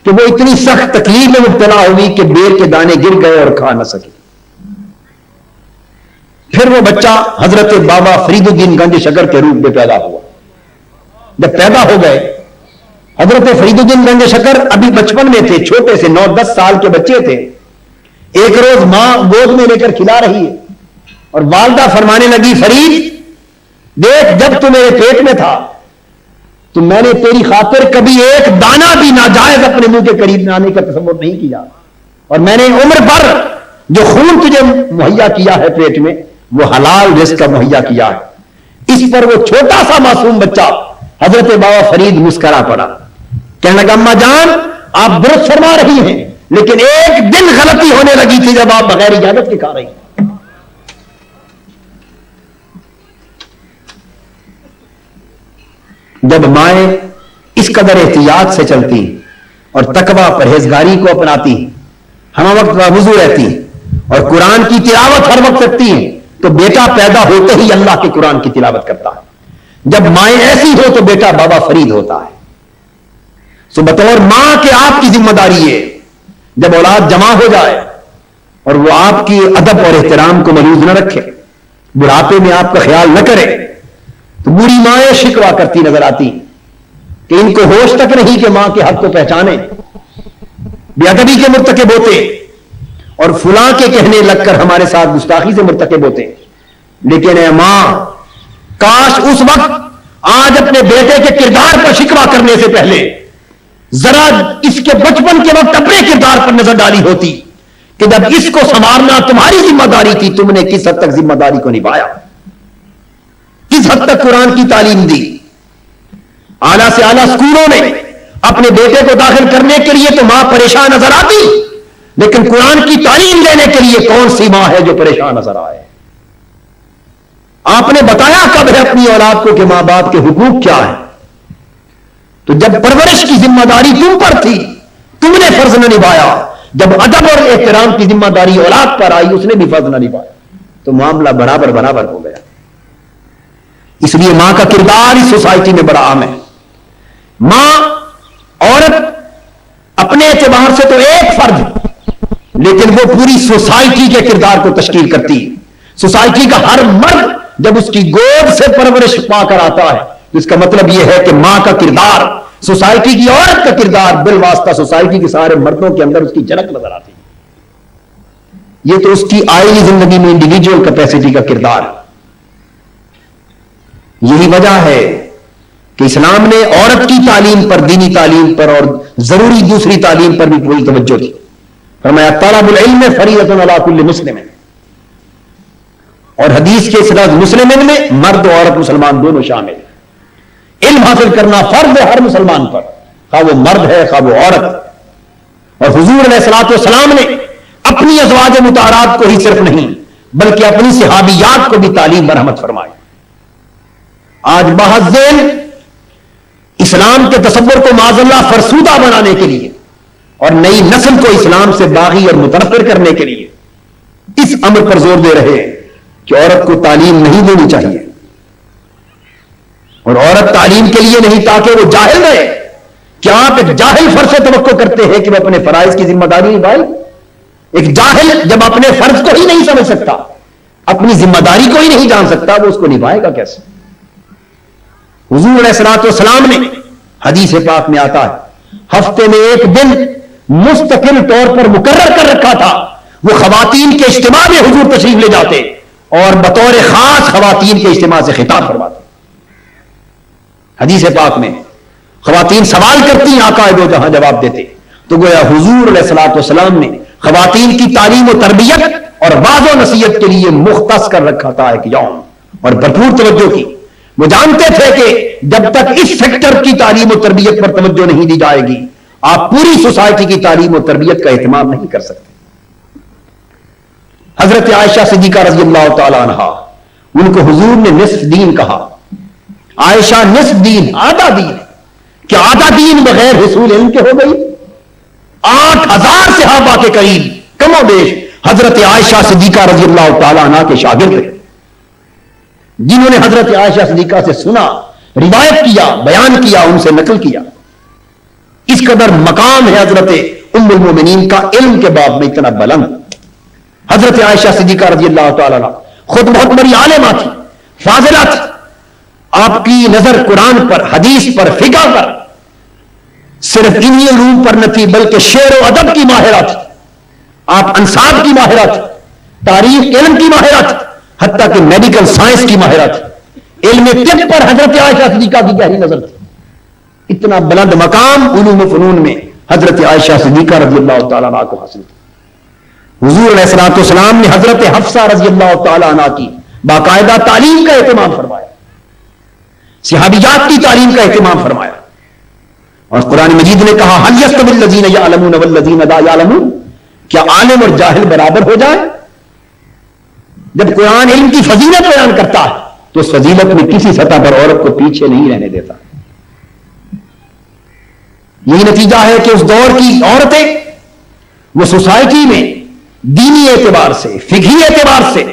[SPEAKER 1] کہ وہ اتنی سخت تکلیف میں مبتلا ہوئی کہ بیر کے دانے گر گئے اور کھا نہ سکے۔ پھر وہ بچہ حضرت بابا فرید الدین گنج شکر کے روپ میں پیدا ہوا۔ جب پیدا ہو گئے، حضرت فرید الدین گنج شکر ابھی بچپن میں تھے، چھوٹے سے 9-10 سال کے بچے تھے۔ ایک روز ماں گود میں لے کر کھلا رہی ہے اور والدہ فرمانے لگی، فرید دیکھ جب تو میرے پیٹ میں تھا تو میں نے تیری خاطر کبھی ایک دانہ بھی ناجائز اپنے منہ کے قریب نہ آنے کا تصور نہیں کیا، اور میں نے عمر بھر جو خون تجھے مہیا کیا ہے پیٹ میں وہ حلال رزق کا مہیا کیا ہے۔ اس پر وہ چھوٹا سا معصوم بچہ حضرت بابا فرید مسکرا پڑا، کہنے لگا اماں جان آپ درست فرما رہی ہیں، لیکن ایک دن غلطی ہونے لگی تھی جب آپ بغیر اجازت کے کھا رہی ہیں۔ جب مائیں اس قدر احتیاط سے چلتی اور تقوی پرہیزگاری کو اپناتی، ہم وقت وضو رہتی اور قرآن کی تلاوت ہر وقت رکھتی ہیں، تو بیٹا پیدا ہوتے ہی اللہ کے قرآن کی تلاوت کرتا ہے۔ جب مائیں ایسی ہو تو بیٹا بابا فرید ہوتا ہے۔ سو بطور ماں کے آپ کی ذمہ داری ہے جب اولاد جمع ہو جائے اور وہ آپ کی ادب اور احترام کو ملوث نہ رکھے، بڑھاپے میں آپ کا خیال نہ کرے، تو بوڑھی مائیں شکوا کرتی نظر آتی کہ ان کو ہوش تک نہیں کہ ماں کے حق کو پہچانے، بے ادبی کے مرتکب ہوتے اور فلاں کے کہنے لگ کر ہمارے ساتھ گستاخی سے مرتکب ہوتے۔ لیکن اے ماں، کاش اس وقت آج اپنے بیٹے کے کردار پر شکوا کرنے سے پہلے ذرا اس کے بچپن کے وقت اپنے کردار پر نظر ڈالی ہوتی کہ جب اس کو سنبھالنا تمہاری ذمہ داری تھی تم نے کس حد تک ذمہ داری کو نبھایا، کس حد تک قرآن کی تعلیم دی۔ اعلیٰ سے اعلیٰ اسکولوں میں اپنے بیٹے کو داخل کرنے کے لیے تو ماں پریشان نظر آتی، لیکن قرآن کی تعلیم دینے کے لیے کون سی ماں ہے جو پریشان نظر آئے؟ آپ نے بتایا کب ہے اپنی اولاد کو کہ ماں باپ کے حقوق کیا ہے؟ تو جب پرورش کی ذمہ داری تم پر تھی تم نے فرض نہ نبھایا، جب ادب اور احترام کی ذمہ داری اولاد پر آئی اس نے بھی فرض نہ نبھایا، تو معاملہ برابر برابر ہو گیا۔ اس لیے ماں کا کردار اس سوسائٹی میں بڑا عام ہے۔ ماں عورت اپنے اعتبار سے تو ایک فرد، لیکن وہ پوری سوسائٹی کے کردار کو تشکیل کرتی ہے۔ سوسائٹی کا ہر مرد جب اس کی گود سے پرورش پا کر آتا ہے تو اس کا مطلب یہ ہے کہ ماں کا کردار، سوسائٹی کی عورت کا کردار بالواسطہ سوسائٹی کے سارے مردوں کے اندر اس کی جھلک نظر آتی ہے۔ یہ تو اس کی آئینی زندگی میں انڈیویجول کیپیسٹی کا کردار ہے۔ یہی وجہ ہے کہ اسلام نے عورت کی تعلیم پر، دینی تعلیم پر اور ضروری دوسری تعلیم پر بھی پوری توجہ دی۔ فرمایا طلب العلم فریضۃ علی کل مسلم، اور حدیث کے اس لفظ مسلمین میں مرد و عورت مسلمان دونوں شامل ہیں۔ علم حاصل کرنا فرض ہے ہر مسلمان پر، خواہ وہ مرد ہے خواہ وہ عورت۔ اور حضور علیہ الصلوۃ والسلام نے اپنی ازواج مطہرات کو ہی صرف نہیں بلکہ اپنی صحابیات کو بھی تعلیم برحمت فرمائی۔ آج بحث ذیل اسلام کے تصور کو معاذ اللہ فرسودہ بنانے کے لیے اور نئی نسل کو اسلام سے باغی اور متنفر کرنے کے لیے اس امر پر زور دے رہے ہیں کہ عورت کو تعلیم نہیں دینی چاہیے، اور عورت تعلیم کے لیے نہیں تاکہ وہ جاہل رہے۔ کیا آپ ایک جاہل فرض سے توقع کرتے ہیں کہ وہ اپنے فرائض کی ذمہ داری نبھائے؟ ایک جاہل جب اپنے فرض کو ہی نہیں سمجھ سکتا، اپنی ذمہ داری کو ہی نہیں جان سکتا، وہ اس کو نبھائے گا کیسے؟ حضور علیہ الصلوۃ والسلام نے حدیث پاک میں آتا ہے ہفتے میں ایک دن مستقل طور پر مقرر کر رکھا تھا، وہ خواتین کے اجتماع میں حضور تشریف لے جاتے اور بطور خاص خواتین کے اجتماع سے خطاب فرماتے۔ حدیث پاک میں خواتین سوال کرتی ہیں، آقا دو جہاں جواب دیتے، تو گویا حضور علیہ الصلوۃ والسلام نے خواتین کی تعلیم و تربیت اور واعظ و نصیحت کے لیے مختص کر رکھا تھا ایک یوم، اور بھرپور توجہ کی۔ وہ جانتے تھے کہ جب تک اس سیکٹر کی تعلیم و تربیت پر توجہ نہیں دی جائے گی آپ پوری سوسائٹی کی تعلیم و تربیت کا اہتمام نہیں کر سکتے۔ حضرت عائشہ صدیقہ رضی اللہ تعالی عنہا، ان کو حضور نے نصف دین کہا۔ عائشہ نصف دین، آدھا دین، کیا آدھا دین بغیر حصول علم کے ہو گئی؟ 8000 صحابہ کے قریب کم و بیش حضرت عائشہ صدیقہ رضی اللہ تعالی عنہا کے شاگرد تھے، جنہوں نے حضرت عائشہ صدیقہ سے سنا، روایت کیا، بیان کیا، ان سے نقل کیا۔ اس قدر مقام ہے حضرت ام المومنین کا علم کے باب میں اتنا بلند۔ حضرت عائشہ صدیقہ رضی اللہ تعالی عنہ خود بہت بڑی عالمہ تھی، فاضلہ تھی، آپ کی نظر قرآن پر، حدیث پر، فقہ پر صرف انہی علوم پر نہ تھی بلکہ شعر و ادب کی ماہرہ تھی، آپ انصاب کی ماہرہ تھی، تاریخ علم کی ماہرہ تھی، حتیٰ کہ میڈیکل سائنس کی ماہرہ تھی۔ علم طب پر حضرت عائشہ صدیقہ کی گہری نظر تھی. اتنا بلند مقام علوم و فنون میں حضرت عائشہ صدیقہ رضی اللہ تعالیٰ عنہ کو حاصل تھا. حضور علیہ الصلوۃ والسلام نے حضرت حفصہ رضی اللہ تعالیٰ عنہ کی باقاعدہ تعلیم کا اہتمام فرمایا, صحابیات کی تعلیم کا اہتمام فرمایا. اور قرآن مجید نے کہا هل يستوي الذين يعلمون والذين لا يعلمون, کیا عالم اور جاہل برابر ہو جائے؟ جب قرآن علم کی فضیلت بیان کرتا ہے تو اس فضیلت میں کسی سطح پر عورت کو پیچھے نہیں رہنے دیتا. یہی نتیجہ ہے کہ اس دور کی عورتیں وہ سوسائٹی میں دینی اعتبار سے, فقہی اعتبار سے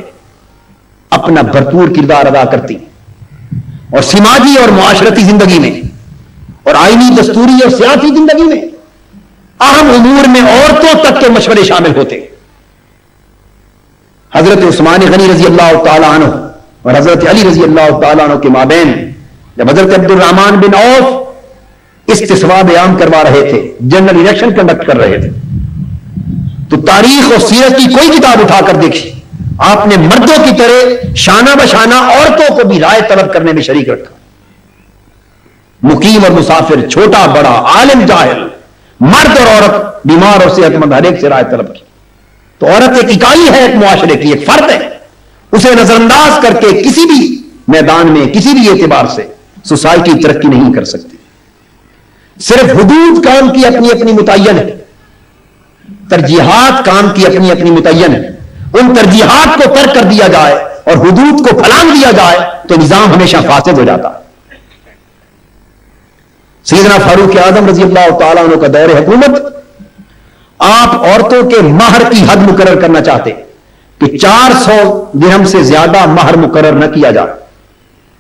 [SPEAKER 1] اپنا بھرپور کردار ادا کرتی, اور سماجی اور معاشرتی زندگی میں اور آئینی دستوری اور سیاسی زندگی میں اہم امور میں عورتوں تک کے مشورے شامل ہوتے. حضرت عثمان غنی رضی اللہ تعالیٰ عنہ اور حضرت علی رضی اللہ تعالیٰ عنہ کے مابین جب حضرت عبد الرحمن بن عوف استسوا بیان کروا رہے تھے, جنرل الیکشن کنڈکٹ کر رہے تھے, تو تاریخ اور سیرت کی کوئی کتاب اٹھا کر دیکھی, آپ نے مردوں کی طرح شانہ بشانہ عورتوں کو بھی رائے طلب کرنے میں شریک رکھا. مقیم اور مسافر, چھوٹا بڑا, عالم جاہل, مرد اور عورت, بیمار اور صحت مند, ہر ایک سے رائے طلب کی. تو عورت ایک اکائی ہے, ایک معاشرے کی ایک فرد ہے, اسے نظر انداز کر کے کسی بھی میدان میں کسی بھی اعتبار سے سوسائٹی ترقی نہیں کر سکتی. صرف حدود کام کی اپنی اپنی متعین ہے, ترجیحات کام کی اپنی اپنی متعین ہے. ان ترجیحات کو ترک کر دیا جائے اور حدود کو پھلانگ دیا جائے تو نظام ہمیشہ فاسد ہو جاتا ہے. سیدنا فاروق اعظم رضی اللہ تعالیٰ عنہ کا دور حکومت, آپ عورتوں کے مہر کی حد مقرر کرنا چاہتے کہ 400 درہم سے زیادہ مہر مقرر نہ کیا جائے.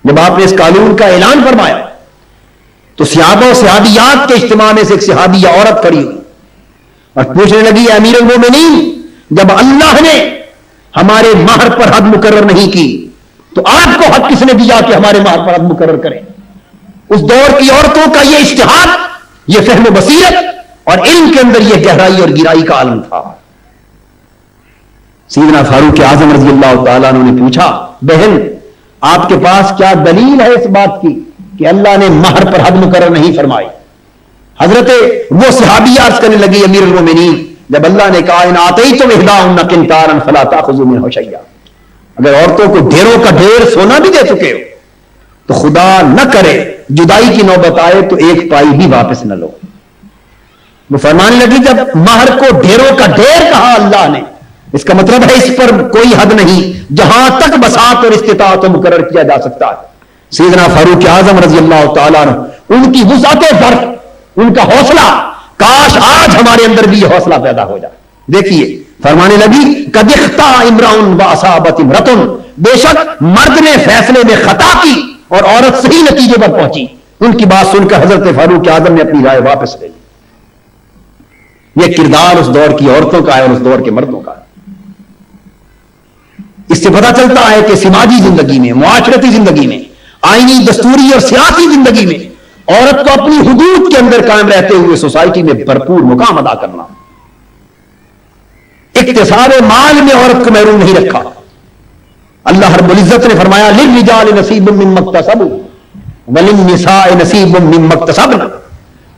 [SPEAKER 1] جب آپ نے اس قانون کا اعلان فرمایا تو صحابہ و صحابیات کے اجتماع میں سے ایک صحابیہ عورت کھڑی ہوئی اور پوچھنے لگی, امیر المومنین, جب اللہ نے ہمارے مہر پر حد مقرر نہیں کی تو آپ کو حد کس نے دیا کہ ہمارے مہر پر حد مقرر کریں؟ اس دور کی عورتوں کا یہ اجتہاد, یہ فہم و بصیرت اور علم کے اندر یہ گہرائی اور گہرائی کا عالم تھا. سیدنا فاروق اعظم رضی اللہ تعالیٰ عنہ نے پوچھا, بہن آپ کے پاس کیا دلیل ہے اس بات کی کہ اللہ نے مہر پر حد مقرر نہیں فرمائی؟ حضرت وہ صحابی عرض کرنے لگی, امیر المومنین, جب اللہ نے کہا ان آتیتم احداہن قنطارا فلا تاخذوا منہ شیئا, اگر عورتوں کو ڈھیروں کا ڈھیر سونا بھی دے چکے ہو تو خدا نہ کرے جدائی کی نوبت آئے تو ایک پائی بھی واپس نہ لو. وہ فرمانے لگی جب مہر کو ڈھیروں کا ڈھیر کہا اللہ نے, اس کا مطلب ہے اس پر کوئی حد نہیں, جہاں تک بساط اور استطاعت مقرر کیا جا سکتا ہے. سیدنا فاروق اعظم رضی اللہ تعالیٰ عنہ, ان کی وسعت فرق, ان کا حوصلہ, کاش آج ہمارے اندر بھی یہ حوصلہ پیدا ہو جائے. دیکھیے فرمانے لگی, قد اخطا امرؤ واصابت امرأۃ, بے شک مرد نے فیصلے میں خطا کی اور عورت صحیح نتیجے پر پہنچی. ان کی بات سن کر حضرت فاروق اعظم نے اپنی رائے واپس لے لی. یہ کردار اس دور کی عورتوں کا ہے اور اس دور کے مردوں کا ہے. اس سے پتہ چلتا ہے کہ سماجی زندگی میں, معاشرتی زندگی میں, آئینی دستوری اور سیاسی زندگی میں عورت کو اپنی حدود کے اندر قائم رہتے ہوئے سوسائٹی میں بھرپور مقام ادا کرنا. اکتساب مال میں عورت کو محروم نہیں رکھا. اللہ رب العزت نے فرمایا للرجال نصیب مما اکتسبوا وللنساء نصیب مما اکتسبن,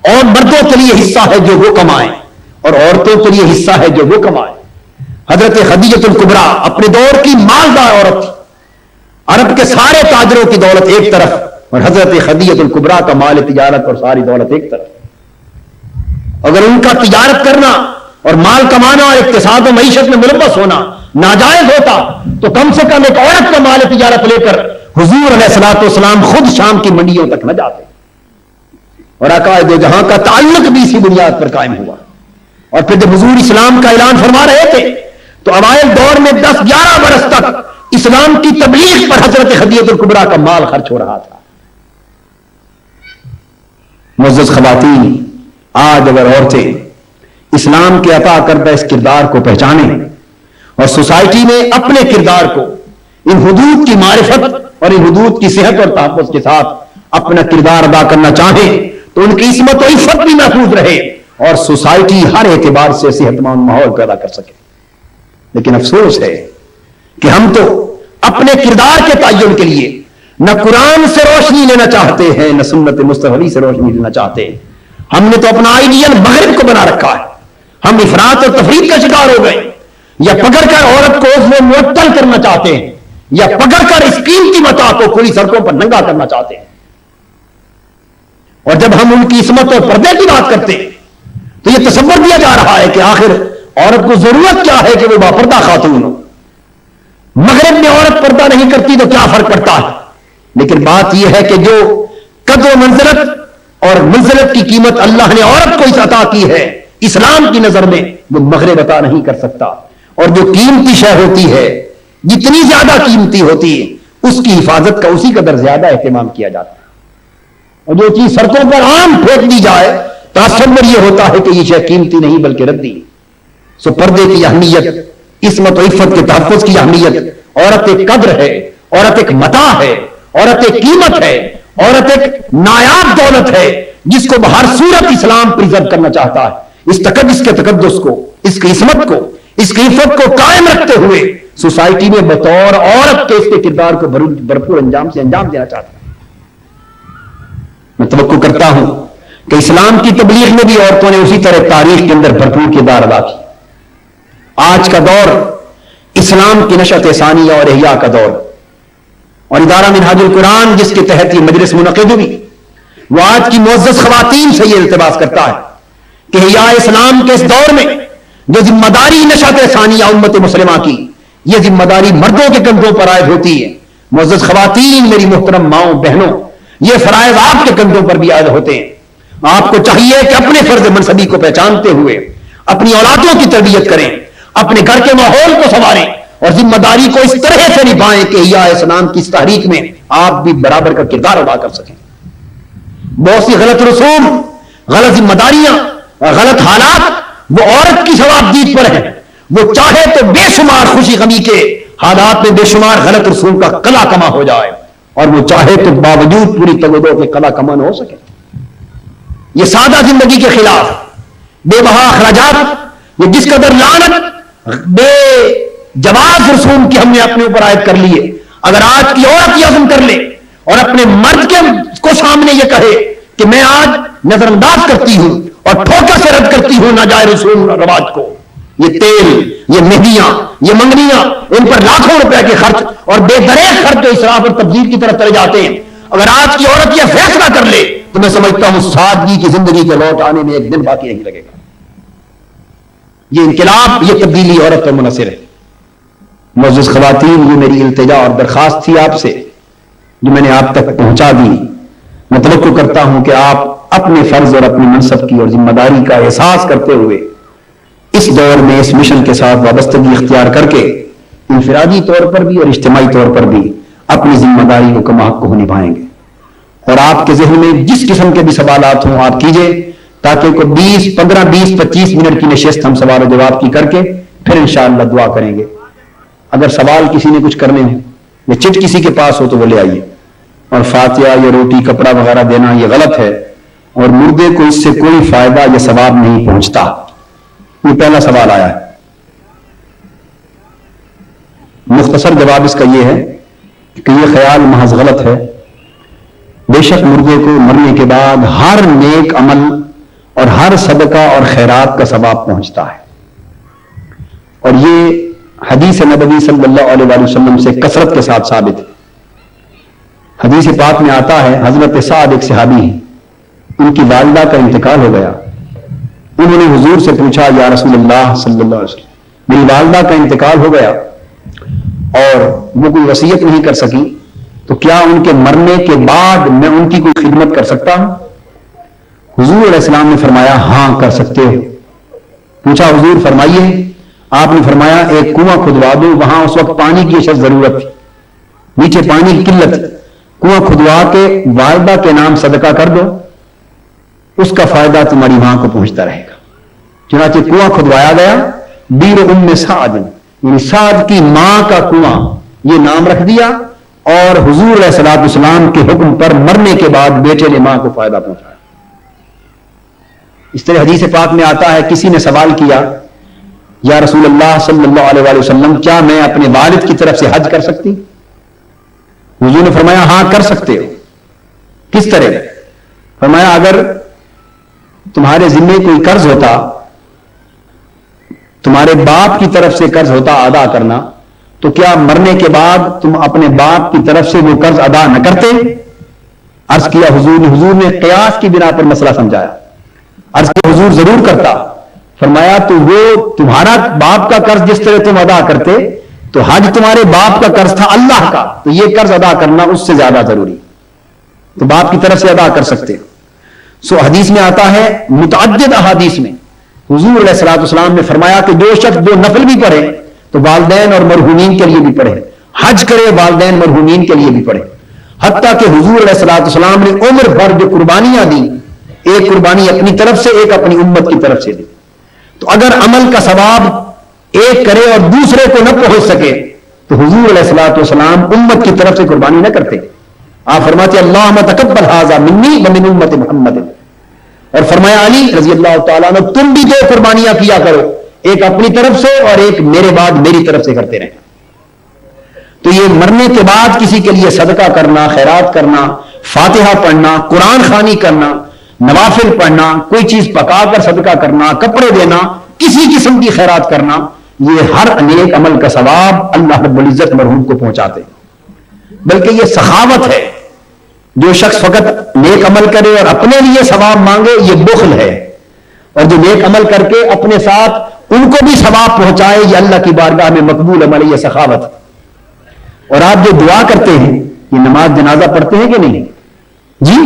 [SPEAKER 1] اور مردوں کے لیے حصہ ہے جو وہ کمائیں اور عورتوں کے لیے حصہ ہے جو وہ کمائیں. حضرت خدیجہ الکبریٰ اپنے دور کی مالدار عورت, عرب کے سارے تاجروں کی دولت ایک طرف اور حضرت خدیجہ الکبریٰ کا مال تجارت اور ساری دولت ایک طرف. اگر ان کا تجارت کرنا اور مال کمانا اور اقتصاد و معیشت میں ملوث ہونا ناجائز ہوتا تو کم سے کم ایک عورت کا مال تجارت لے کر حضور علیہ الصلوۃ والسلام خود شام کی منڈیوں تک نہ جاتے, اور آقا دو جہاں کا تعلق بھی اسی بنیاد پر قائم ہوا. اور پھر جب حضور اسلام کا اعلان فرما رہے تھے تو اوائل دور میں 10-11 برس تک اسلام کی تبلیغ پر حضرت خدیجہ الکبریٰ کا مال خرچ ہو رہا تھا. معزز خواتین, آج اگر عورتیں اسلام کے عطا کردہ اس کردار کو پہچانیں اور سوسائٹی میں اپنے کردار کو ان حدود کی معرفت اور ان حدود کی صحت اور تحفظ کے ساتھ اپنا کردار ادا کرنا چاہیں تو ان کی عصمت و عفت بھی محفوظ رہے اور سوسائٹی ہر اعتبار سے صحت مند ماحول پیدا کر سکے. لیکن افسوس ہے کہ ہم تو اپنے کردار کے تعین کے لیے نہ قرآن سے روشنی لینا چاہتے ہیں نہ سنت مصطفی سے روشنی لینا چاہتے ہیں. ہم نے تو اپنا آئیڈیل مغرب کو بنا رکھا ہے. ہم افراط اور تفریط کا شکار ہو گئے. یا پکڑ کر عورت کو اس میں معطل کرنا چاہتے ہیں یا پکڑ کر اس قیمتی متاع کو کھلی سڑکوں پر ننگا کرنا چاہتے ہیں. اور جب ہم ان کی عصمت اور پردے کی بات کرتے ہیں تو یہ تصور دیا جا رہا ہے کہ آخر عورت کو ضرورت کیا ہے کہ وہ باپردہ خاتون ہو. مغرب میں عورت پردہ نہیں کرتی تو کیا فرق پڑتا ہے. لیکن بات یہ ہے کہ جو قدر و منزلت اور منزلت کی قیمت اللہ نے عورت کو اس عطا کی ہے اسلام کی نظر میں وہ مغرب عطا نہیں کر سکتا. اور جو قیمتی شے ہوتی ہے جتنی زیادہ قیمتی ہوتی ہے اس کی حفاظت کا اسی قدر زیادہ اہتمام کیا جاتا ہے. اور جو چیز سڑکوں پر عام پھینک دی جائے تصور یہ ہوتا ہے کہ یہ شے قیمتی نہیں بلکہ ردی. سو پردے کی اہمیت, عصمت و عفت کے تحفظ کی اہمیت, عورت ایک قدر ہے, عورت ایک متاع ہے, عورت ایک قیمت ہے, عورت ایک نایاب دولت ہے جس کو بہر صورت اسلام پریزرو کرنا چاہتا ہے. اس کے تقدس کو, اس کی عصمت کو, اس کی عفت کو قائم رکھتے ہوئے سوسائٹی میں بطور عورت کے اس کے کردار کو بھرپور انجام سے انجام دینا چاہتا ہے. میں توقع کرتا ہوں کہ اسلام کی تبلیغ میں بھی عورتوں نے اسی طرح تاریخ کے اندر بھرپور کردار ادا کیا. آج کا دور اسلام کی نشأت ثانیہ اور احیاء کا دور, اور ادارہ منہاج القرآن جس کے تحت یہ مجلس منعقد ہوئی وہ آج کی معزز خواتین سے یہ التباس کرتا ہے کہ احیاء اسلام کے اس دور میں جو ذمہ داری نشأت ثانیہ امت مسلمہ کی, یہ ذمہ داری مردوں کے کندھوں پر عائد ہوتی ہے. معزز خواتین, میری محترم ماؤں بہنوں, یہ فرائض آپ کے کندھوں پر بھی عائد ہوتے ہیں. آپ کو چاہیے کہ اپنے فرض منصبی کو پہچانتے ہوئے اپنی اولادوں کی تربیت کریں, اپنے گھر کے ماحول کو سنواریں اور ذمہ داری کو اس طرح سے نبھائیں کہ احیاء اسلام کی اس تحریک میں آپ بھی برابر کا کردار ادا کر سکیں. بہت سی غلط رسوم, غلط ذمہ داریاں, غلط حالات وہ عورت کی ثوابدید پر ہیں. وہ چاہے تو بے شمار خوشی غمی کے حالات میں بے شمار غلط رسوم کا قلع کما ہو جائے, اور وہ چاہے تو باوجود پوری تگودو کے قلع کما نہ ہو سکے. یہ سادہ زندگی کے خلاف بے بہا اخراجات, یہ جس قدر لعنت بے جواز رسوم کی ہم نے اپنے اوپر عائد کر لیے, اگر آج کی عورت یہ عزم کر لے اور اپنے مرد کو سامنے یہ کہے کہ میں آج نظر انداز کرتی ہوں اور ٹھوکر سے رد کرتی ہوں ناجائز رسوم رواج کو, یہ تیل, یہ مہندیاں, یہ منگنیاں, ان پر لاکھوں روپے کے خرچ اور بے دریغ خرچ جو اسراف اور تبذیر کی طرف چلے جاتے ہیں, اگر آج کی عورت یہ فیصلہ کر لے تو میں سمجھتا ہوں سادگی کی زندگی کے لوٹ آنے میں ایک دن باقی نہیں لگے گا. یہ انقلاب, یہ تبدیلی عورت پر منحصر ہے. معزز خواتین, یہ میری التجا اور درخواست تھی آپ سے جو میں نے آپ تک پہنچا دی. میں توقع کرتا ہوں کہ آپ اپنے فرض اور اپنے منصب کی اور ذمہ داری کا احساس کرتے ہوئے اس دور میں اس مشن کے ساتھ وابستگی اختیار کر کے انفرادی طور پر بھی اور اجتماعی طور پر بھی اپنی ذمہ داری کو کما حق کو نبھائیں گے. اور آپ کے ذہن میں جس قسم کے بھی سوالات ہوں آپ کیجئے, تاکہ کوئی 15-20-25 منٹ کی نشست ہم سوال و جواب کی کر کے پھر انشاءاللہ دعا کریں گے. اگر سوال کسی نے کچھ کرنے ہیں یا چٹ کسی کے پاس ہو تو وہ لے آئیے. اور فاتحہ یا روٹی کپڑا وغیرہ دینا یہ غلط ہے, اور مردے کو اس سے کوئی فائدہ یا ثواب نہیں پہنچتا. یہ پہلا سوال آیا ہے. مختصر جواب اس کا یہ ہے کہ یہ خیال محض غلط ہے. بے شک مردے کو مرنے کے بعد ہر نیک عمل اور ہر صدقہ اور خیرات کا ثواب پہنچتا ہے, اور یہ حدیث نبوی صلی اللہ علیہ وآلہ وسلم سے کثرت کے ساتھ ثابت ہے. حدیث پاک میں آتا ہے, حضرت سعد ایک صحابی ہیں, ان کی والدہ کا انتقال ہو گیا. انہوں نے حضور سے پوچھا, یا رسول اللہ صلی اللہ علیہ وسلم, میری والدہ کا انتقال ہو گیا اور وہ کوئی وصیت نہیں کر سکی, تو کیا ان کے مرنے کے بعد میں ان کی کوئی خدمت کر سکتا ہوں؟ حضور علیہ السلام نے فرمایا, ہاں کر سکتے ہو. پوچھا, حضور فرمائیے. آپ نے فرمایا, ایک کنواں کھدوا دو, وہاں اس وقت پانی کی اشد ضرورت تھی, نیچے پانی کی قلت, کنواں کھدوا کے والدہ کے نام صدقہ کر دو, اس کا فائدہ تمہاری ماں کو پہنچتا رہے گا. چنانچہ کنواں کھدوایا گیا, بیر ام سعد, یعنی سعد کی ماں کا کنواں, یہ نام رکھ دیا, اور حضور علیہ الصلوۃ والسلام کے حکم پر مرنے کے بعد بیٹے نے ماں کو فائدہ پہنچایا. اس طرح حدیث پاک میں آتا ہے, کسی نے سوال کیا, یا رسول اللہ صلی اللہ علیہ وآلہ وسلم, کیا میں اپنے والد کی طرف سے حج کر سکتی؟ حضور نے فرمایا ہاں کر سکتے ہو. کس طرح؟ فرمایا اگر تمہارے ذمے کوئی قرض ہوتا، تمہارے باپ کی طرف سے قرض ہوتا ادا کرنا، تو کیا مرنے کے بعد تم اپنے باپ کی طرف سے وہ قرض ادا نہ کرتے؟ عرض کیا حضور نے قیاس کی بنا پر مسئلہ سمجھایا. عرض کیا حضور ضرور کرتا. فرمایا تو وہ تمہارا باپ کا قرض جس طرح تم ادا کرتے، تو حج تمہارے باپ کا قرض تھا اللہ کا، تو یہ قرض ادا کرنا اس سے زیادہ ضروری، تو باپ کی طرف سے ادا کر سکتے. سو حدیث میں آتا ہے، متعدد احادیث میں حضور علیہ الصلوۃ والسلام نے فرمایا کہ جو شخص دو نفل بھی پڑھے تو والدین اور مرحومین کے لیے بھی پڑھے، حج کرے والدین مرحومین کے لیے بھی پڑھے. حتیٰ کہ حضور علیہ الصلوۃ والسلام نے عمر بھر جو قربانیاں دی، ایک قربانی اپنی طرف سے، ایک اپنی امت کی طرف سے دی. تو اگر عمل کا ثواب ایک کرے اور دوسرے کو نہ پہنچ سکے تو حضور علیہ الصلوۃ والسلام امت کی طرف سے قربانی نہ کرتے. آپ فرماتے اللہم تقبل ھذا منی ومن امت محمد. اور فرمایا علی رضی اللہ تعالیٰ عنہ تم بھی دو قربانیاں کیا کرو، ایک اپنی طرف سے اور ایک میرے بعد میری طرف سے کرتے رہیں. تو یہ مرنے کے بعد کسی کے لیے صدقہ کرنا، خیرات کرنا، فاتحہ پڑھنا، قرآن خوانی کرنا، نوافل پڑھنا، کوئی چیز پکا کر صدقہ کرنا، کپڑے دینا، کسی قسم کی خیرات کرنا، یہ ہر نیک عمل کا ثواب اللہ رب العزت مرحوم کو پہنچاتے. بلکہ یہ سخاوت ہے. جو شخص فقط نیک عمل کرے اور اپنے لیے ثواب مانگے یہ بخل ہے، اور جو نیک عمل کر کے اپنے ساتھ ان کو بھی ثواب پہنچائے یہ اللہ کی بارگاہ میں مقبول عمل ہے، یہ سخاوت. اور آپ جو دعا کرتے ہیں، یہ نماز جنازہ پڑھتے ہیں کہ نہیں جی؟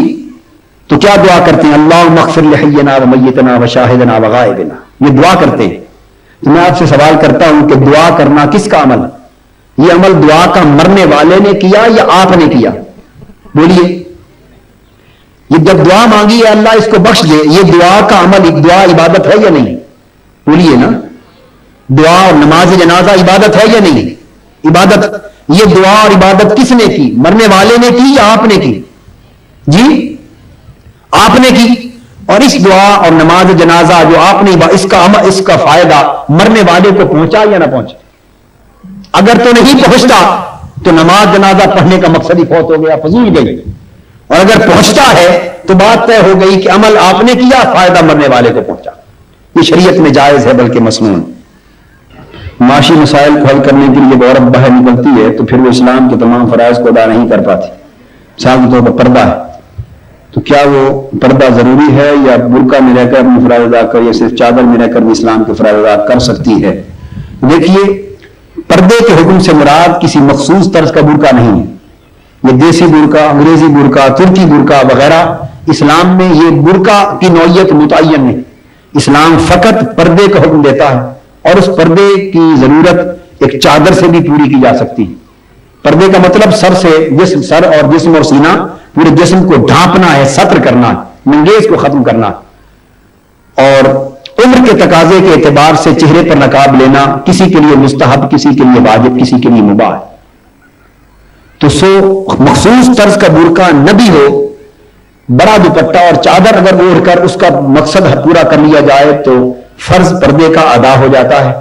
[SPEAKER 1] تو کیا دعا کرتے ہیں؟ اللہم اغفر لحینا ومیتنا وشاہدنا وغائبنا، یہ دعا کرتے ہیں. تو میں آپ سے سوال کرتا ہوں کہ دعا کرنا کس کا عمل؟ یہ عمل دعا کا مرنے والے نے کیا یا آپ نے کیا؟ بولیے. یہ جب دعا مانگی ہے اللہ اس کو بخش دے، یہ دعا کا عمل، دعا عبادت ہے یا نہیں؟ بولیے نا. دعا اور نماز جنازہ عبادت ہے یا نہیں؟ عبادت. یہ دعا اور عبادت کس نے کی؟ مرنے والے نے کی یا آپ نے کی جی؟ آپ نے کی. اور اس دعا اور نماز جنازہ جو آپ نے اس کا فائدہ مرنے والے کو پہنچا یا نہ پہنچا؟ اگر تو نہیں پہنچتا تو نماز جنازہ پڑھنے کا مقصد ہی فوت ہو گیا، فضول گئی. اور اگر پہنچتا ہے تو بات طے ہو گئی کہ عمل آپ نے کیا، فائدہ مرنے والے کو پہنچا. یہ شریعت میں جائز ہے بلکہ مسنون. معاشی مسائل کو حل کرنے کے لیے عورت باہر نکلتی ہے تو پھر وہ اسلام کے تمام فرائض کو ادا نہیں کر پاتی. مثال کے طور پر پردہ ہے، تو کیا وہ پردہ ضروری ہے یا برقع میں رہ کر اپنے فرائض ادا کر، یا صرف چادر میں رہ کر بھی اسلام کے فرائض ادا کر سکتی ہے؟ دیکھیے، پردے کے حکم سے مراد کسی مخصوص طرز کا برقع نہیں ہے. یہ دیسی برقع، انگریزی برقع، ترکی برقع وغیرہ، اسلام میں یہ برقع کی نوعیت متعین ہے. اسلام فقط پردے کا حکم دیتا ہے، اور اس پردے کی ضرورت ایک چادر سے بھی پوری کی جا سکتی ہے. پردے کا مطلب سر اور جسم اور سینہ، پورے جسم کو ڈھانپنا ہے، ستر کرنا، ننگیز کو ختم کرنا. اور عمر کے تقاضے کے اعتبار سے چہرے پر نقاب لینا کسی کے لیے مستحب، کسی کے لیے واجب، کسی کے لیے مباح. تو مخصوص طرز کا برقع نہ بھی ہو، بڑا دوپٹہ اور چادر اگر اوڑھ کر اس کا مقصد پورا کر لیا جائے تو فرض پردے کا ادا ہو جاتا ہے.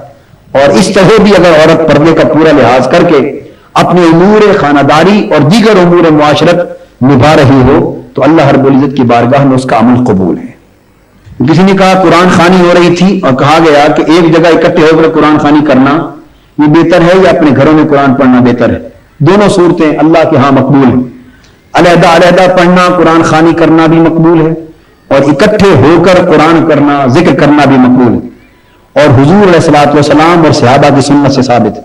[SPEAKER 1] اور اس طرح بھی اگر عورت پردے کا پورا لحاظ کر کے اپنے امور خانہ داری اور دیگر امور معاشرت نبھا رہی ہو تو اللہ رب العزت کی بارگاہ میں اس کا عمل قبول ہے. کسی نے کہا قرآن خوانی ہو رہی تھی اور کہا گیا کہ ایک جگہ اکٹھے ہو کر قرآن خوانی کرنا یہ بہتر ہے یا اپنے گھروں میں قرآن پڑھنا بہتر ہے؟ دونوں صورتیں اللہ کے ہاں مقبول ہیں. علیحدہ علیحدہ پڑھنا، قرآن خوانی کرنا بھی مقبول ہے، اور اکٹھے ہو کر قرآن کرنا، ذکر کرنا بھی مقبول ہے. اور حضور علیہ الصلوۃ والسلام اور صحابہ کی سنت سے ثابت ہے.